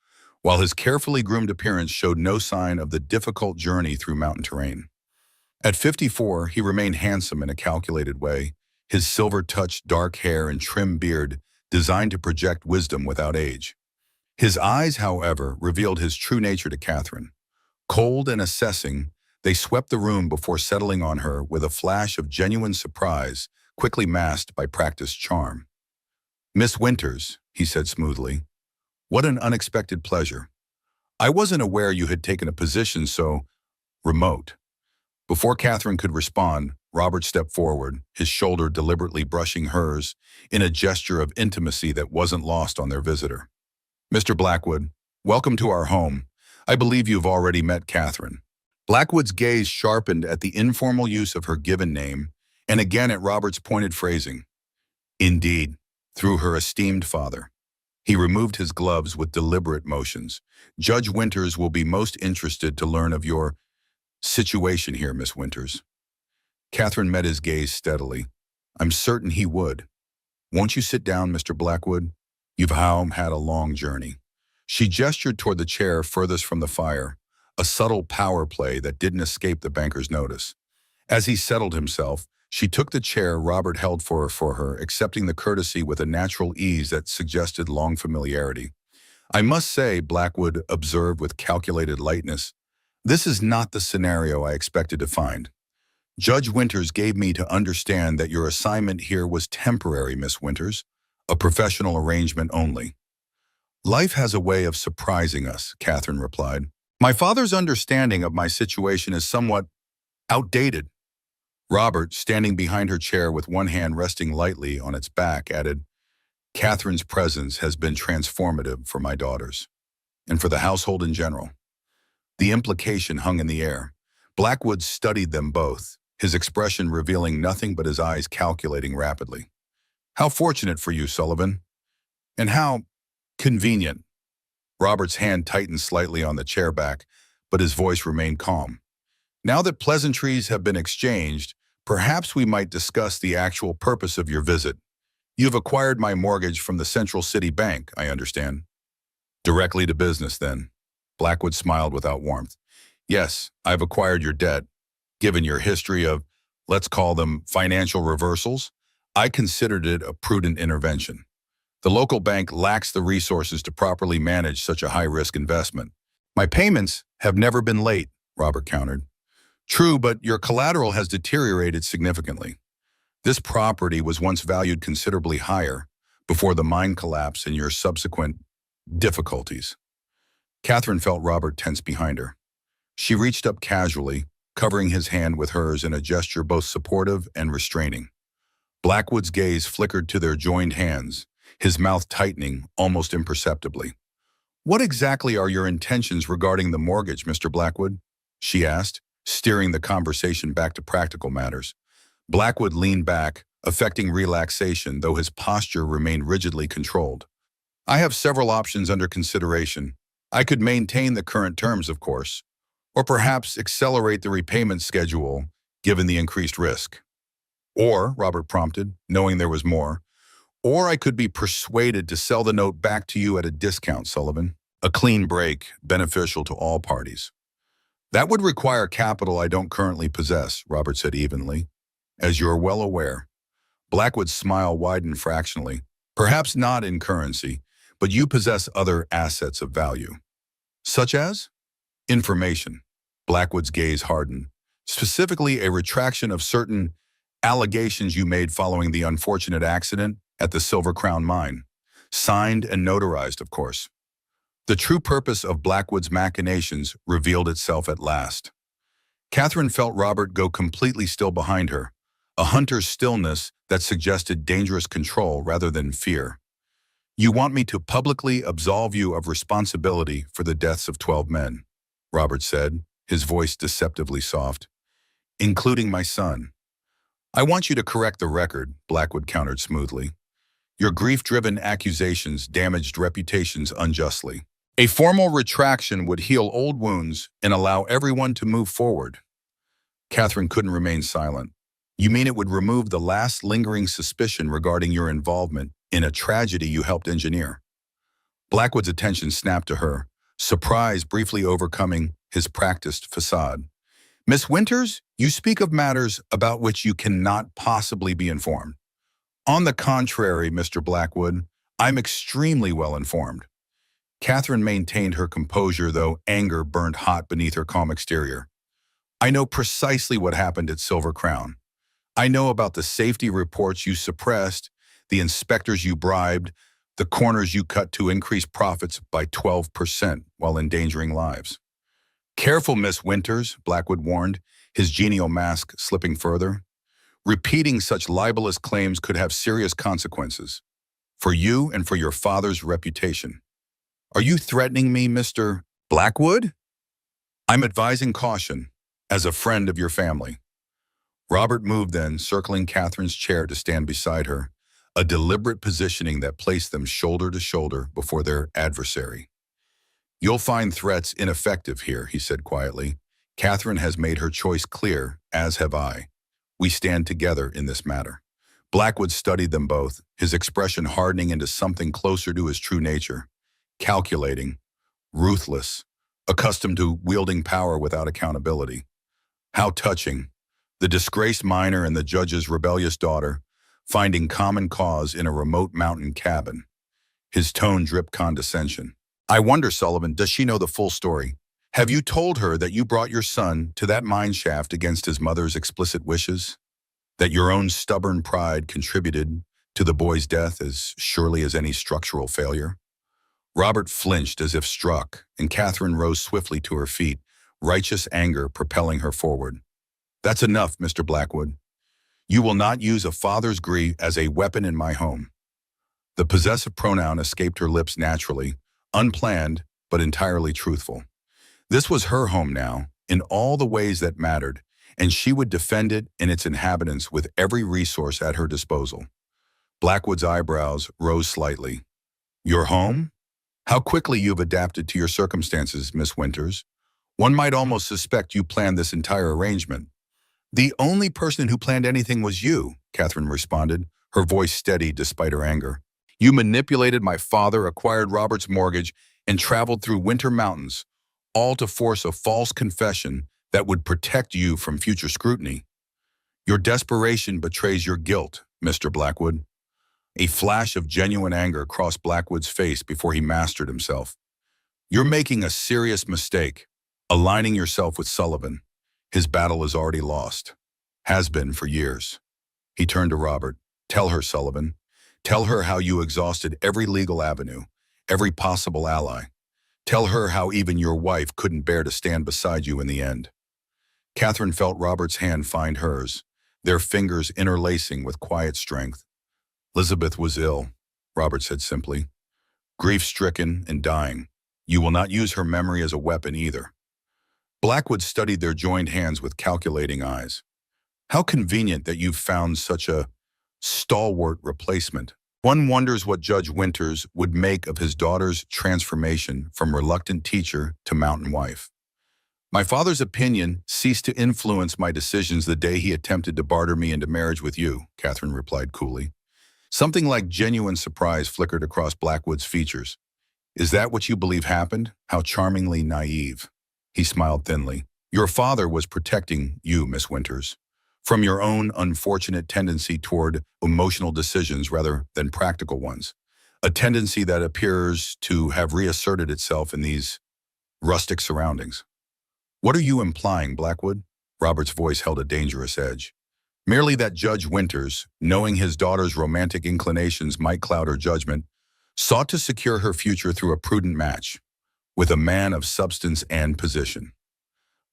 while his carefully groomed appearance showed no sign of the difficult journey through mountain terrain. At 54, he remained handsome in a calculated way, his silver-touched dark hair and trim beard designed to project wisdom without age. His eyes, however, revealed his true nature to Catherine. Cold and assessing, they swept the room before settling on her with a flash of genuine surprise, quickly masked by practiced charm. "Miss Winters," he said smoothly, "what an unexpected pleasure. I wasn't aware you had taken a position so remote." Before Catherine could respond, Robert stepped forward, his shoulder deliberately brushing hers in a gesture of intimacy that wasn't lost on their visitor. "Mr. Blackwood, welcome to our home. I believe you've already met Catherine." Blackwood's gaze sharpened at the informal use of her given name, and again at Robert's pointed phrasing. "Indeed, through her esteemed father." He removed his gloves with deliberate motions. "Judge Winters will be most interested to learn of your situation here, Miss Winters." Catherine met his gaze steadily. "I'm certain he would. Won't you sit down, Mr. Blackwood? You've had a long journey." She gestured toward the chair furthest from the fire, a subtle power play that didn't escape the banker's notice. As he settled himself, she took the chair Robert held for her, accepting the courtesy with a natural ease that suggested long familiarity. "I must say," Blackwood observed with calculated lightness, "this is not the scenario I expected to find. Judge Winters gave me to understand that your assignment here was temporary, Miss Winters, a professional arrangement only." "Life has a way of surprising us," Catherine replied. "My father's understanding of my situation is somewhat outdated." Robert, standing behind her chair with one hand resting lightly on its back, added, "Catherine's presence has been transformative for my daughters, and for the household in general." The implication hung in the air. Blackwood studied them both, his expression revealing nothing but his eyes calculating rapidly. "How fortunate for you, Sullivan. And how convenient." Robert's hand tightened slightly on the chair back, but his voice remained calm. "Now that pleasantries have been exchanged, perhaps we might discuss the actual purpose of your visit. You've acquired my mortgage from the Central City Bank, I understand." "Directly to business, then." Blackwood smiled without warmth. "Yes, I've acquired your debt. Given your history of, let's call them financial reversals, I considered it a prudent intervention. The local bank lacks the resources to properly manage such a high-risk investment." "My payments have never been late," Robert countered. "True, but your collateral has deteriorated significantly." This property was once valued considerably higher before the mine collapse and your subsequent difficulties. Catherine felt Robert tense behind her. She reached up casually, covering his hand with hers in a gesture both supportive and restraining. Blackwood's gaze flickered to their joined hands, his mouth tightening almost imperceptibly. "What exactly are your intentions regarding the mortgage, Mr. Blackwood?" she asked, steering the conversation back to practical matters. Blackwood leaned back, affecting relaxation, though his posture remained rigidly controlled. "I have several options under consideration. I could maintain the current terms, of course, or perhaps accelerate the repayment schedule, given the increased risk. Or," Robert prompted, knowing there was more, "or I could be persuaded to sell the note back to you at a discount, Sullivan. A clean break, beneficial to all parties." "That would require capital I don't currently possess," Robert said evenly. "As you're well aware." Blackwood's smile widened fractionally. "Perhaps not in currency, but you possess other assets of value." "Such as?" "Information." Blackwood's gaze hardened. "Specifically, a retraction of certain allegations you made following the unfortunate accident at the Silver Crown mine. Signed and notarized, of course." The true purpose of Blackwood's machinations revealed itself at last. Catherine felt Robert go completely still behind her, a hunter's stillness that suggested dangerous control rather than fear. "You want me to publicly absolve you of responsibility for the deaths of 12 men, Robert said, his voice deceptively soft, "including my son." "I want you to correct the record," Blackwood countered smoothly. "Your grief-driven accusations damaged reputations unjustly. A formal retraction would heal old wounds and allow everyone to move forward." Catherine couldn't remain silent. "You mean it would remove the last lingering suspicion regarding your involvement in a tragedy you helped engineer?" Blackwood's attention snapped to her, surprise briefly overcoming his practiced facade. "Miss Winters, you speak of matters about which you cannot possibly be informed." "On the contrary, Mr. Blackwood, I'm extremely well informed." Catherine maintained her composure, though anger burned hot beneath her calm exterior. "I know precisely what happened at Silver Crown. I know about the safety reports you suppressed, the inspectors you bribed, the corners you cut to increase profits by 12% while endangering lives." "Careful, Miss Winters," Blackwood warned, his genial mask slipping further. "Repeating such libelous claims could have serious consequences. For you and for your father's reputation." "Are you threatening me, Mr. Blackwood?" "I'm advising caution, as a friend of your family." Robert moved then, circling Catherine's chair to stand beside her, a deliberate positioning that placed them shoulder to shoulder before their adversary. "You'll find threats ineffective here," he said quietly. "Catherine has made her choice clear, as have I. We stand together in this matter." Blackwood studied them both, his expression hardening into something closer to his true nature. Calculating, ruthless, accustomed to wielding power without accountability. How touching. The disgraced miner and the judge's rebellious daughter, finding common cause in a remote mountain cabin. His tone dripped condescension. "I wonder, Sullivan, does she know the full story? Have you told her that you brought your son to that mine shaft against his mother's explicit wishes? That your own stubborn pride contributed to the boy's death as surely as any structural failure?" Robert flinched as if struck, and Catherine rose swiftly to her feet, righteous anger propelling her forward. "That's enough, Mr. Blackwood. You will not use a father's grief as a weapon in my home." The possessive pronoun escaped her lips naturally, unplanned, but entirely truthful. This was her home now, in all the ways that mattered, and she would defend it and its inhabitants with every resource at her disposal. Blackwood's eyebrows rose slightly. "Your home? How quickly you've adapted to your circumstances, Miss Winters. One might almost suspect you planned this entire arrangement." "The only person who planned anything was you," Catherine responded, her voice steady despite her anger. "You manipulated my father, acquired Robert's mortgage, and traveled through winter mountains, all to force a false confession that would protect you from future scrutiny. Your desperation betrays your guilt, Mr. Blackwood." A flash of genuine anger crossed Blackwood's face before he mastered himself. "You're making a serious mistake, aligning yourself with Sullivan. His battle is already lost. Has been for years." He turned to Robert. Tell her, Sullivan. Tell her how you exhausted every legal avenue, every possible ally. Tell her how even your wife couldn't bear to stand beside you in the end. Catherine felt Robert's hand find hers, their fingers interlacing with quiet strength. Elizabeth was ill, Robert said simply. Grief-stricken and dying. You will not use her memory as a weapon either. Blackwood studied their joined hands with calculating eyes. How convenient that you've found such a stalwart replacement. One wonders what Judge Winters would make of his daughter's transformation from reluctant teacher to mountain wife. My father's opinion ceased to influence my decisions the day he attempted to barter me into marriage with you, Catherine replied coolly. Something like genuine surprise flickered across Blackwood's features. Is that what you believe happened? How charmingly naive. He smiled thinly. Your father was protecting you, Miss Winters, from your own unfortunate tendency toward emotional decisions rather than practical ones, a tendency that appears to have reasserted itself in these rustic surroundings. What are you implying, Blackwood? Robert's voice held a dangerous edge. Merely that Judge Winters, knowing his daughter's romantic inclinations might cloud her judgment, sought to secure her future through a prudent match, with a man of substance and position.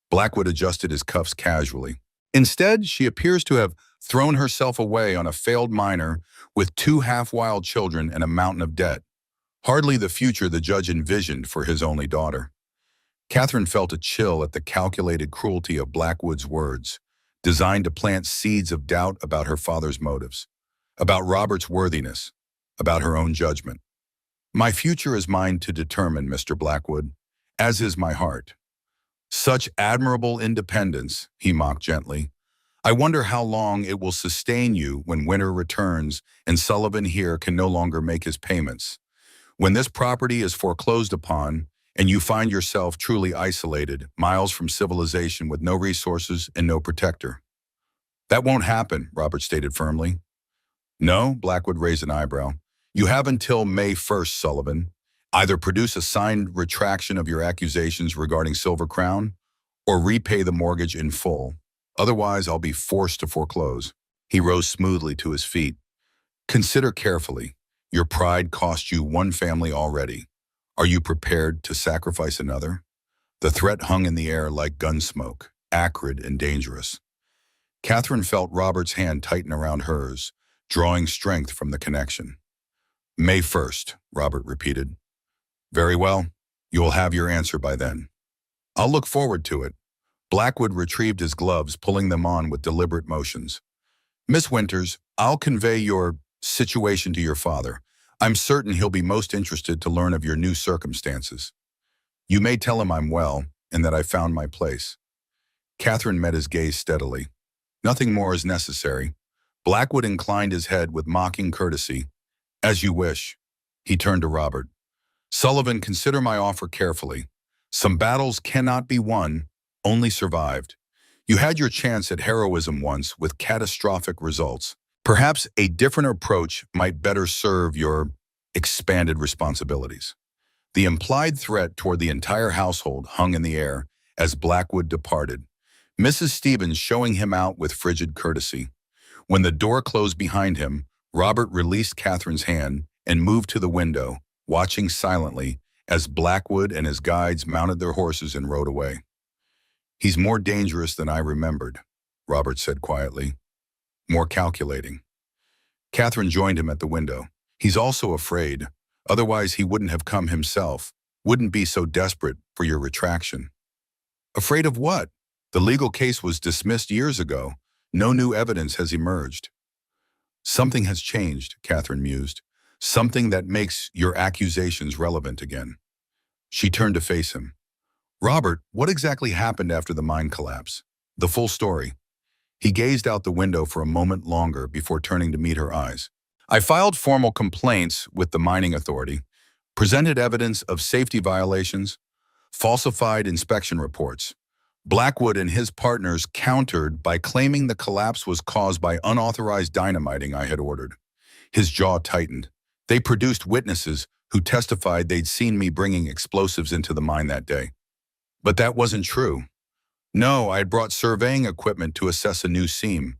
Blackwood adjusted his cuffs casually. Instead, she appears to have thrown herself away on a failed minor with 2 half-wild children and a mountain of debt. Hardly the future the judge envisioned for his only daughter. Catherine felt a chill at the calculated cruelty of Blackwood's words, designed to plant seeds of doubt about her father's motives, about Robert's worthiness, about her own judgment. My future is mine to determine, Mr. Blackwood, as is my heart. Such admirable independence, he mocked gently. I wonder how long it will sustain you when winter returns and Sullivan here can no longer make his payments. When this property is foreclosed upon and you find yourself truly isolated, miles from civilization with no resources and no protector. That won't happen, Robert stated firmly. No, Blackwood raised an eyebrow. You have until May 1st, Sullivan. Either produce a signed retraction of your accusations regarding Silver Crown or repay the mortgage in full. Otherwise, I'll be forced to foreclose. He rose smoothly to his feet. Consider carefully. Your pride cost you one family already. Are you prepared to sacrifice another? The threat hung in the air like gun smoke, acrid and dangerous. Catherine felt Robert's hand tighten around hers, drawing strength from the connection. May 1st, Robert repeated. Very well. You will have your answer by then. I'll look forward to it. Blackwood retrieved his gloves, pulling them on with deliberate motions. Miss Winters, I'll convey your situation to your father. I'm certain he'll be most interested to learn of your new circumstances. You may tell him I'm well and that I found my place. Catherine met his gaze steadily. Nothing more is necessary. Blackwood inclined his head with mocking courtesy. As you wish. He turned to Robert. Sullivan, consider my offer carefully. Some battles cannot be won, only survived. You had your chance at heroism once with catastrophic results. Perhaps a different approach might better serve your expanded responsibilities. The implied threat toward the entire household hung in the air as Blackwood departed, Mrs. Stevens showing him out with frigid courtesy. When the door closed behind him, Robert released Catherine's hand and moved to the window, watching silently as Blackwood and his guides mounted their horses and rode away. He's more dangerous than I remembered, Robert said quietly. More calculating. Catherine joined him at the window. He's also afraid. Otherwise, he wouldn't have come himself, wouldn't be so desperate for your retraction. Afraid of what? The legal case was dismissed years ago. No new evidence has emerged. Something has changed, Catherine mused. Something that makes your accusations relevant again. She turned to face him. Robert, what exactly happened after the mine collapse? The full story. He gazed out the window for a moment longer before turning to meet her eyes. I filed formal complaints with the mining authority, presented evidence of safety violations, falsified inspection reports. Blackwood and his partners countered by claiming the collapse was caused by unauthorized dynamiting I had ordered. His jaw tightened. They produced witnesses who testified they'd seen me bringing explosives into the mine that day. But that wasn't true. No, I had brought surveying equipment to assess a new seam,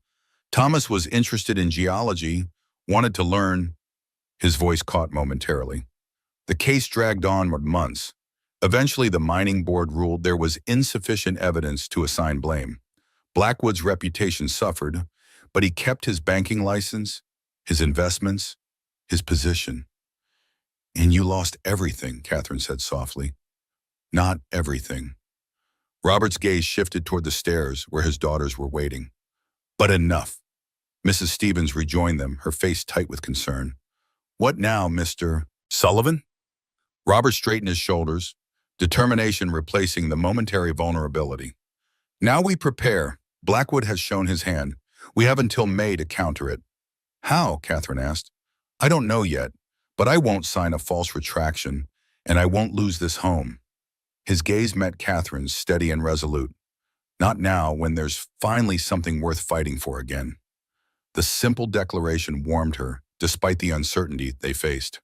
Thomas was interested in geology, wanted to learn. His voice caught momentarily. The case dragged on for months. Eventually, the mining board ruled there was insufficient evidence to assign blame. Blackwood's reputation suffered, but he kept his banking license, his investments, his position. "And you lost everything," Catherine said softly. "Not everything." Robert's gaze shifted toward the stairs where his daughters were waiting. "But enough." Mrs. Stevens rejoined them, her face tight with concern. "What now, Mr. Sullivan?" Robert straightened his shoulders, determination replacing the momentary vulnerability. "Now we prepare. Blackwood has shown his hand. We have until May to counter it." "How?" Catherine asked. "I don't know yet, but I won't sign a false retraction, and I won't lose this home." His gaze met Catherine's, steady and resolute. "Not now, when there's finally something worth fighting for again." The simple declaration warmed her, despite the uncertainty they faced.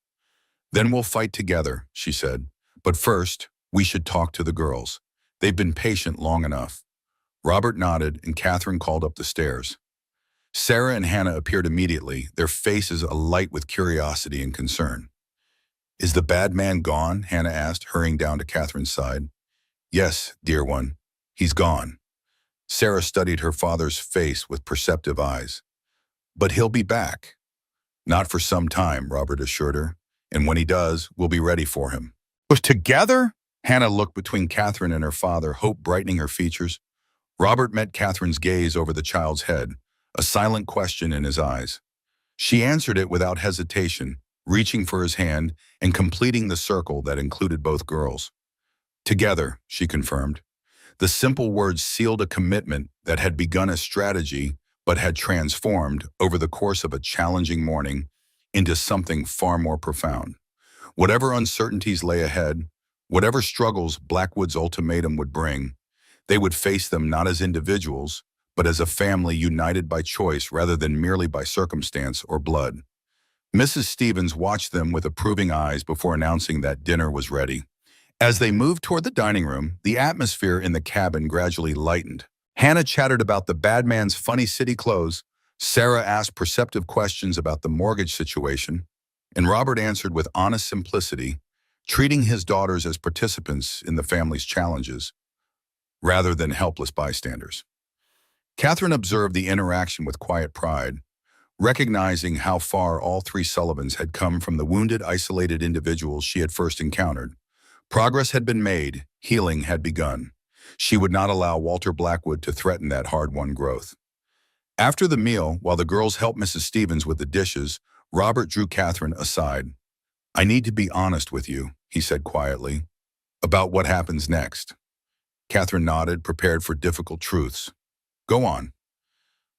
"Then we'll fight together," she said. "But first, we should talk to the girls. They've been patient long enough." Robert nodded, and Catherine called up the stairs. Sarah and Hannah appeared immediately, their faces alight with curiosity and concern. "Is the bad man gone?" Hannah asked, hurrying down to Catherine's side. "Yes, dear one, he's gone." Sarah studied her father's face with perceptive eyes. "But he'll be back." "Not for some time," Robert assured her. "And when he does, we'll be ready for him." "But together?" Hannah looked between Catherine and her father, hope brightening her features. Robert met Catherine's gaze over the child's head, a silent question in his eyes. She answered it without hesitation, reaching for his hand and completing the circle that included both girls. "Together," she confirmed. The simple words sealed a commitment that had begun as strategy but had transformed, over the course of a challenging morning, into something far more profound. Whatever uncertainties lay ahead, whatever struggles Blackwood's ultimatum would bring, they would face them not as individuals, but as a family united by choice rather than merely by circumstance or blood. Mrs. Stevens watched them with approving eyes before announcing that dinner was ready. As they moved toward the dining room, the atmosphere in the cabin gradually lightened. Hannah chattered about the bad man's funny city clothes, Sarah asked perceptive questions about the mortgage situation, and Robert answered with honest simplicity, treating his daughters as participants in the family's challenges, rather than helpless bystanders. Catherine observed the interaction with quiet pride, recognizing how far all three Sullivans had come from the wounded, isolated individuals she had first encountered. Progress had been made, healing had begun. She would not allow Walter Blackwood to threaten that hard-won growth. After the meal, while the girls helped Mrs. Stevens with the dishes, Robert drew Catherine aside. "I need to be honest with you," he said quietly, "about what happens next." Catherine nodded, prepared for difficult truths. "Go on."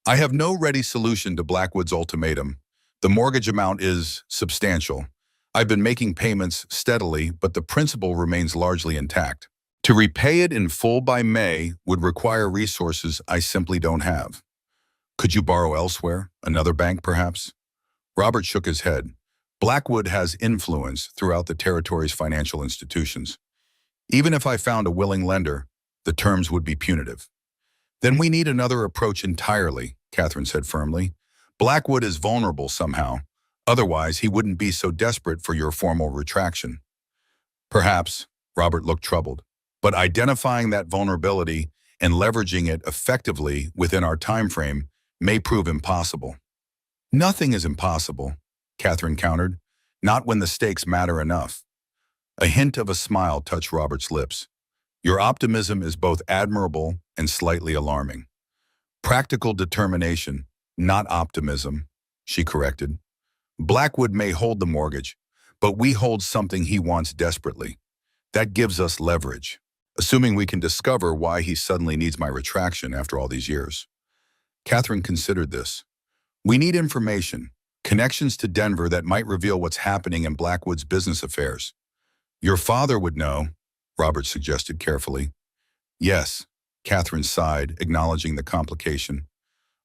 "I have no ready solution to Blackwood's ultimatum. The mortgage amount is substantial. I've been making payments steadily, but the principal remains largely intact. To repay it in full by May would require resources I simply don't have." "Could you borrow elsewhere? Another bank, perhaps?" Robert shook his head. "Blackwood has influence throughout the territory's financial institutions. Even if I found a willing lender, the terms would be punitive." "Then we need another approach entirely," Catherine said firmly. "Blackwood is vulnerable somehow. Otherwise, he wouldn't be so desperate for your formal retraction." "Perhaps," Robert looked troubled. "But identifying that vulnerability and leveraging it effectively within our time frame may prove impossible." "Nothing is impossible," Catherine countered, "not when the stakes matter enough." A hint of a smile touched Robert's lips. "Your optimism is both admirable and slightly alarming." "Practical determination, not optimism," she corrected. "Blackwood may hold the mortgage, but we hold something he wants desperately. That gives us leverage, assuming we can discover why he suddenly needs my retraction after all these years." Catherine considered this. "We need information, connections to Denver that might reveal what's happening in Blackwood's business affairs." "Your father would know," Robert suggested carefully. "Yes," Catherine sighed, acknowledging the complication.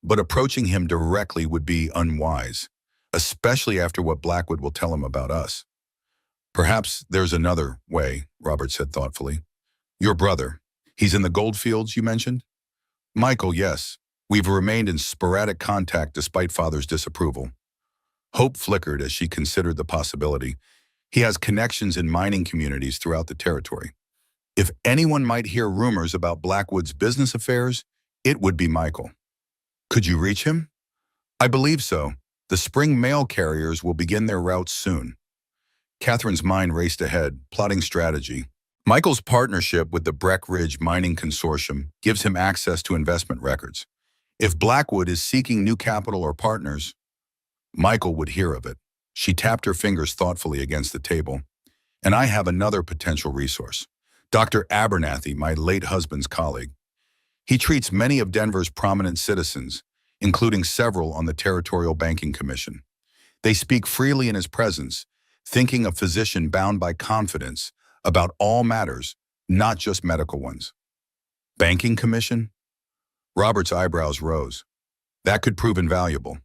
"But approaching him directly would be unwise, especially after what Blackwood will tell him about us." "Perhaps there's another way," Robert said thoughtfully. "Your brother, he's in the gold fields you mentioned?" "Michael, yes. We've remained in sporadic contact despite father's disapproval. Hope flickered as she considered the possibility. He has connections in mining communities throughout the territory. If anyone might hear rumors about Blackwood's business affairs, it would be Michael. Could you reach him? I believe so. The spring mail carriers will begin their routes soon. Catherine's mind raced ahead, plotting strategy. Michael's partnership with the Breck Ridge Mining Consortium gives him access to investment records. If Blackwood is seeking new capital or partners, Michael would hear of it. She tapped her fingers thoughtfully against the table. And I have another potential resource. Dr. Abernathy, my late husband's colleague. He treats many of Denver's prominent citizens, including several on the Territorial Banking Commission. They speak freely in his presence, thinking a physician bound by confidence about all matters, not just medical ones. Banking Commission? Robert's eyebrows rose. That could prove invaluable.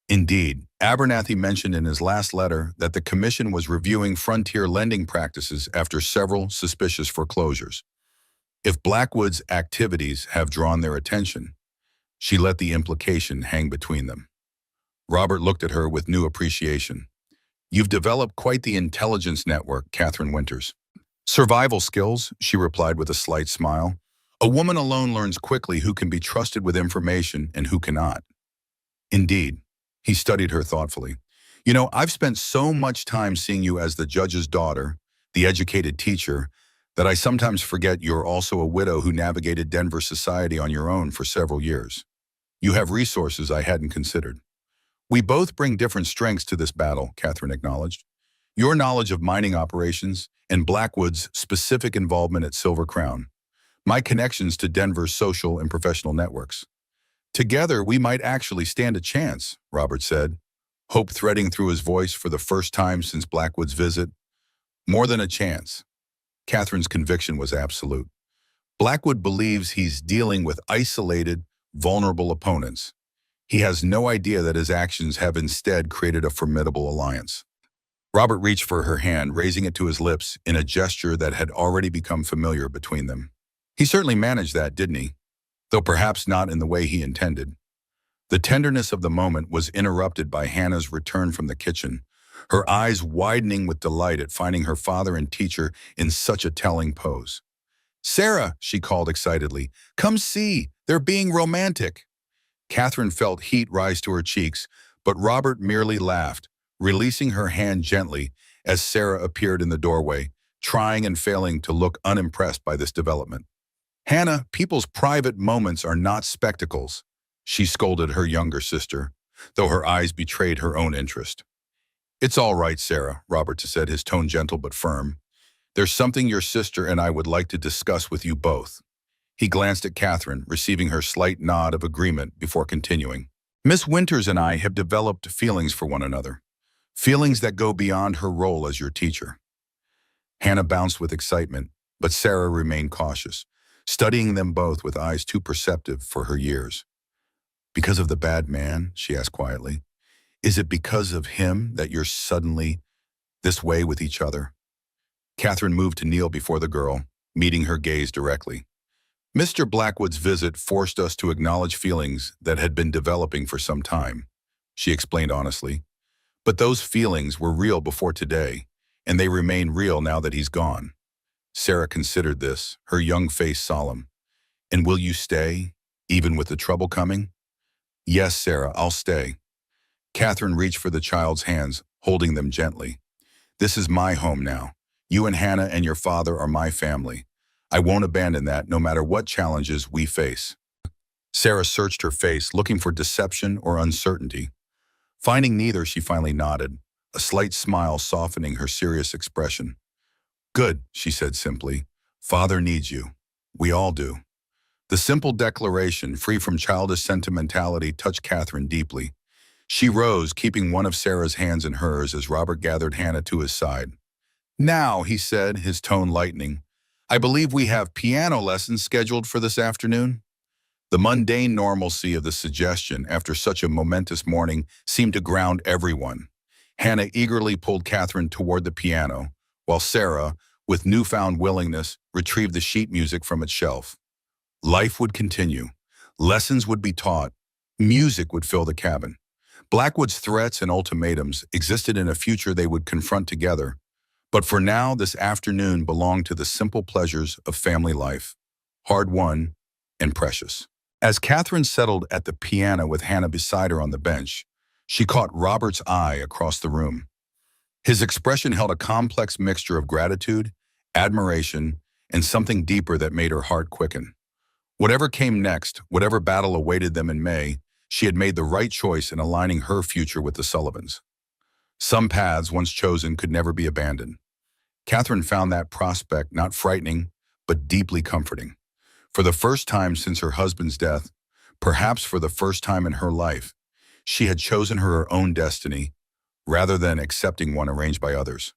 Indeed, Abernathy mentioned in his last letter that the commission was reviewing frontier lending practices after several suspicious foreclosures. If Blackwood's activities have drawn their attention, she let the implication hang between them. Robert looked at her with new appreciation. You've developed quite the intelligence network, Catherine Winters. Survival skills, she replied with a slight smile. A woman alone learns quickly who can be trusted with information and who cannot. Indeed. He studied her thoughtfully. You know, I've spent so much time seeing you as the judge's daughter, the educated teacher, that I sometimes forget you're also a widow who navigated Denver society on your own for several years. You have resources I hadn't considered. We both bring different strengths to this battle, Catherine acknowledged. Your knowledge of mining operations and Blackwood's specific involvement at Silver Crown. My connections to Denver's social and professional networks. Together, we might actually stand a chance, Robert said, hope threading through his voice for the first time since Blackwood's visit. More than a chance. Catherine's conviction was absolute. Blackwood believes he's dealing with isolated, vulnerable opponents. He has no idea that his actions have instead created a formidable alliance. Robert reached for her hand, raising it to his lips in a gesture that had already become familiar between them. He certainly managed that, didn't he? Though perhaps not in the way he intended. The tenderness of the moment was interrupted by Hannah's return from the kitchen, her eyes widening with delight at finding her father and teacher in such a telling pose. Sarah, she called excitedly, come see, they're being romantic. Catherine felt heat rise to her cheeks, but Robert merely laughed, releasing her hand gently as Sarah appeared in the doorway, trying and failing to look unimpressed by this development. Hannah, people's private moments are not spectacles, she scolded her younger sister, though her eyes betrayed her own interest. It's all right, Sarah, Robert said, his tone gentle but firm. There's something your sister and I would like to discuss with you both. He glanced at Catherine, receiving her slight nod of agreement before continuing. Miss Winters and I have developed feelings for one another, feelings that go beyond her role as your teacher. Hannah bounced with excitement, but Sarah remained cautious, studying them both with eyes too perceptive for her years. Because of the bad man, she asked quietly. Is it because of him that you're suddenly this way with each other? Catherine moved to kneel before the girl, meeting her gaze directly. Mr. Blackwood's visit forced us to acknowledge feelings that had been developing for some time, she explained honestly. But those feelings were real before today, and they remain real now that he's gone. Sarah considered this, her young face solemn. And will you stay, even with the trouble coming? Yes, Sarah, I'll stay. Catherine reached for the child's hands, holding them gently. This is my home now. You and Hannah and your father are my family. I won't abandon that, no matter what challenges we face. Sarah searched her face, looking for deception or uncertainty. Finding neither, she finally nodded, a slight smile softening her serious expression. Good, she said simply. Father needs you. We all do. The simple declaration, free from childish sentimentality, touched Catherine deeply. She rose, keeping one of Sarah's hands in hers as Robert gathered Hannah to his side. Now, he said, his tone lightening, I believe we have piano lessons scheduled for this afternoon. The mundane normalcy of the suggestion after such a momentous morning seemed to ground everyone. Hannah eagerly pulled Catherine toward the piano, while Sarah, with newfound willingness, retrieved the sheet music from its shelf. Life would continue. Lessons would be taught. Music would fill the cabin. Blackwood's threats and ultimatums existed in a future they would confront together. But for now, this afternoon belonged to the simple pleasures of family life, hard-won and precious. As Catherine settled at the piano with Hannah beside her on the bench, she caught Robert's eye across the room. His expression held a complex mixture of gratitude, admiration, and something deeper that made her heart quicken. Whatever came next, whatever battle awaited them in May, she had made the right choice in aligning her future with the Sullivans. Some paths, once chosen, could never be abandoned. Catherine found that prospect not frightening, but deeply comforting. For the first time since her husband's death, perhaps for the first time in her life, she had chosen her own destiny rather than accepting one arranged by others.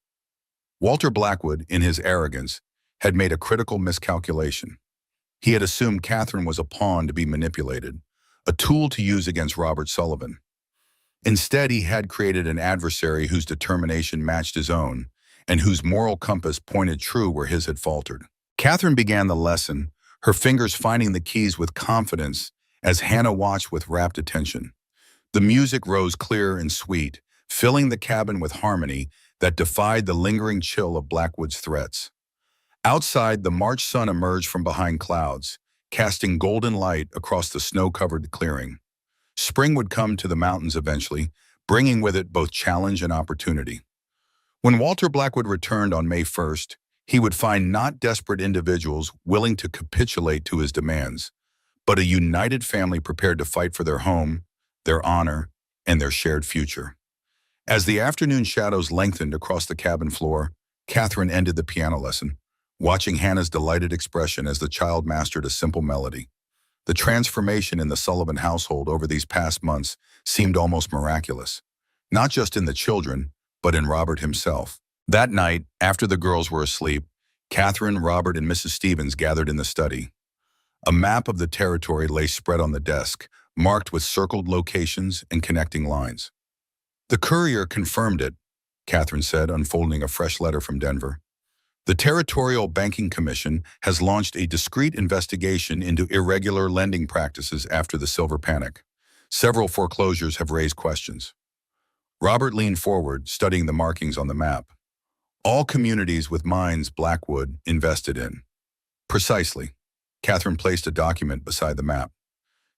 Walter Blackwood, in his arrogance, had made a critical miscalculation. He had assumed Catherine was a pawn to be manipulated, a tool to use against Robert Sullivan. Instead, he had created an adversary whose determination matched his own, and whose moral compass pointed true where his had faltered. Catherine began the lesson, her fingers finding the keys with confidence as Hannah watched with rapt attention. The music rose clear and sweet, filling the cabin with harmony that defied the lingering chill of Blackwood's threats. Outside, the March sun emerged from behind clouds, casting golden light across the snow-covered clearing. Spring would come to the mountains eventually, bringing with it both challenge and opportunity. When Walter Blackwood returned on May 1st, he would find not desperate individuals willing to capitulate to his demands, but a united family prepared to fight for their home, their honor, and their shared future. As the afternoon shadows lengthened across the cabin floor, Catherine ended the piano lesson, watching Hannah's delighted expression as the child mastered a simple melody. The transformation in the Sullivan household over these past months seemed almost miraculous, not just in the children, but in Robert himself. That night, after the girls were asleep, Catherine, Robert, and Mrs. Stevens gathered in the study. A map of the territory lay spread on the desk, marked with circled locations and connecting lines. "The Courier confirmed it," Catherine said, unfolding a fresh letter from Denver. "The Territorial Banking Commission has launched a discreet investigation into irregular lending practices after the silver panic. Several foreclosures have raised questions." Robert leaned forward, studying the markings on the map. "All communities with mines Blackwood invested in." "Precisely." Catherine placed a document beside the map.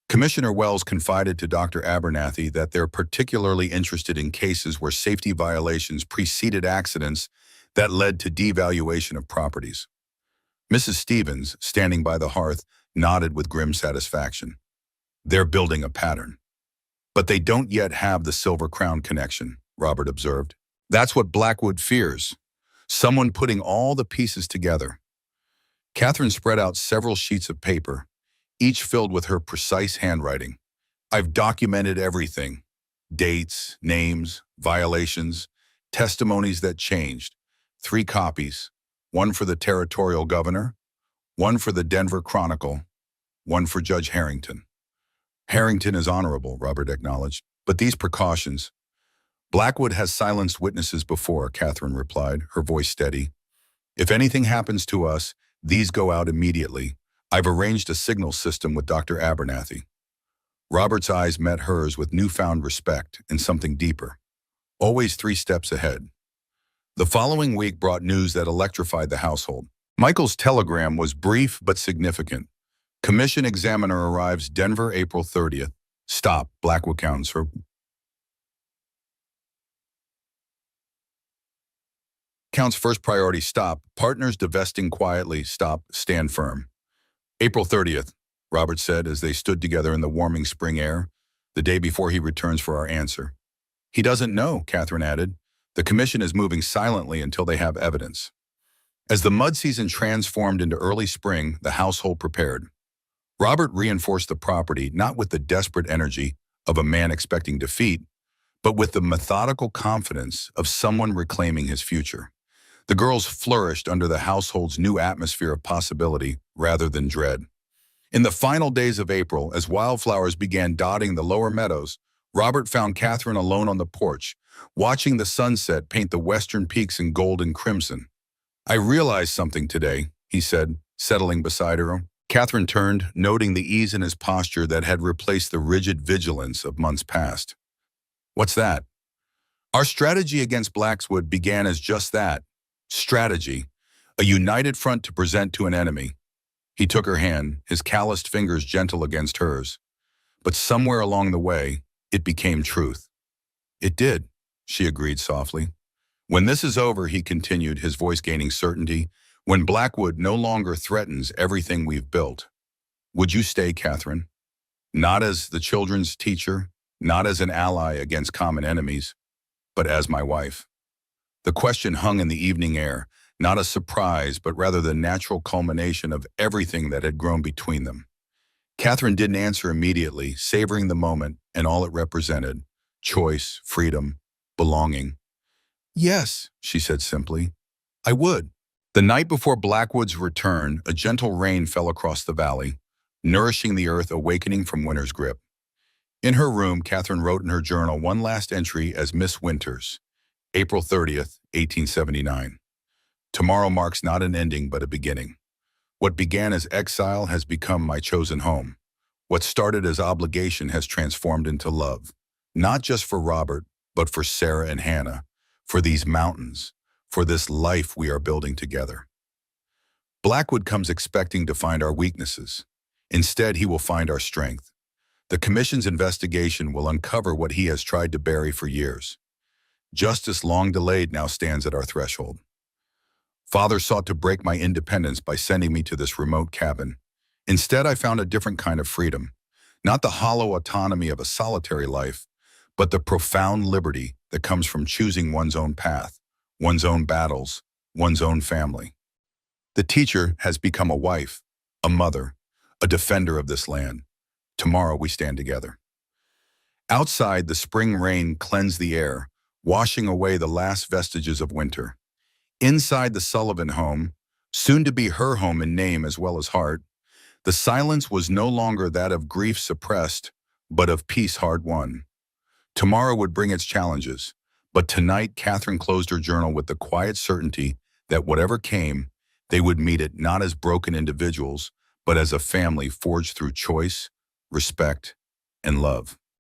"Commissioner Wells confided to Dr. Abernathy that they're particularly interested in cases where safety violations preceded accidents that led to devaluation of properties." Mrs. Stevens, standing by the hearth, nodded with grim satisfaction. "They're building a pattern." "But they don't yet have the Silver Crown connection," Robert observed. "That's what Blackwood fears. Someone putting all the pieces together." Catherine spread out several sheets of paper, each filled with her precise handwriting. "I've documented everything. Dates, names, violations, testimonies that changed. 3 copies, one for the territorial governor, one for the Denver Chronicle, one for Judge Harrington." "Harrington is honorable," Robert acknowledged, "but these precautions—" "Blackwood has silenced witnesses before," Catherine replied, her voice steady. "If anything happens to us, these go out immediately. I've arranged a signal system with Dr. Abernathy." Robert's eyes met hers with newfound respect and something deeper. Always 3 steps ahead. The following week brought news that electrified the household. Michael's telegram was brief but significant. "Commission examiner arrives Denver April 30th. Stop, Blackwood Counselor." Count's first priority: stop. Partners divesting quietly. Stop. Stand firm. "April 30th, Robert said as they stood together in the warming spring air, "the day before he returns for our answer." "He doesn't know," Catherine added. "The commission is moving silently until they have evidence." As the mud season transformed into early spring, the household prepared. Robert reinforced the property not with the desperate energy of a man expecting defeat, but with the methodical confidence of someone reclaiming his future. The girls flourished under the household's new atmosphere of possibility rather than dread. In the final days of April, as wildflowers began dotting the lower meadows, Robert found Catherine alone on the porch, watching the sunset paint the western peaks in gold and crimson. "I realized something today," he said, settling beside her. Catherine turned, noting the ease in his posture that had replaced the rigid vigilance of months past. What's that? Our strategy against Blackswood began as just that, strategy, a united front to present to an enemy. He took her hand, his calloused fingers gentle against hers. But somewhere along the way, it became truth. It did, she agreed softly. When this is over, he continued, his voice gaining certainty, when Blackwood no longer threatens everything we've built. Would you stay, Catherine? Not as the children's teacher, not as an ally against common enemies, but as my wife. The question hung in the evening air, not a surprise, but rather the natural culmination of everything that had grown between them. Catherine didn't answer immediately, savoring the moment and all it represented: choice, freedom, belonging. Yes, she said simply, I would. The night before Blackwood's return, a gentle rain fell across the valley, nourishing the earth, awakening from winter's grip. In her room, Catherine wrote in her journal one last entry as Miss Winters, April 30th, 1879. Tomorrow marks not an ending but a beginning. What began as exile has become my chosen home. What started as obligation has transformed into love, not just for Robert, but for Sarah and Hannah, for these mountains, for this life we are building together. Blackwood comes expecting to find our weaknesses. Instead, he will find our strength. The Commission's investigation will uncover what he has tried to bury for years. Justice long delayed now stands at our threshold. Father sought to break my independence by sending me to this remote cabin. Instead, I found a different kind of freedom, not the hollow autonomy of a solitary life, but the profound liberty that comes from choosing one's own path, one's own battles, one's own family. The teacher has become a wife, a mother, a defender of this land. Tomorrow we stand together. Outside, the spring rain cleansed the air, washing away the last vestiges of winter. Inside the Sullivan home, soon to be her home in name as well as heart, the silence was no longer that of grief suppressed, but of peace hard won. Tomorrow would bring its challenges, but tonight Catherine closed her journal with the quiet certainty that whatever came, they would meet it not as broken individuals, but as a family forged through choice, respect, and love.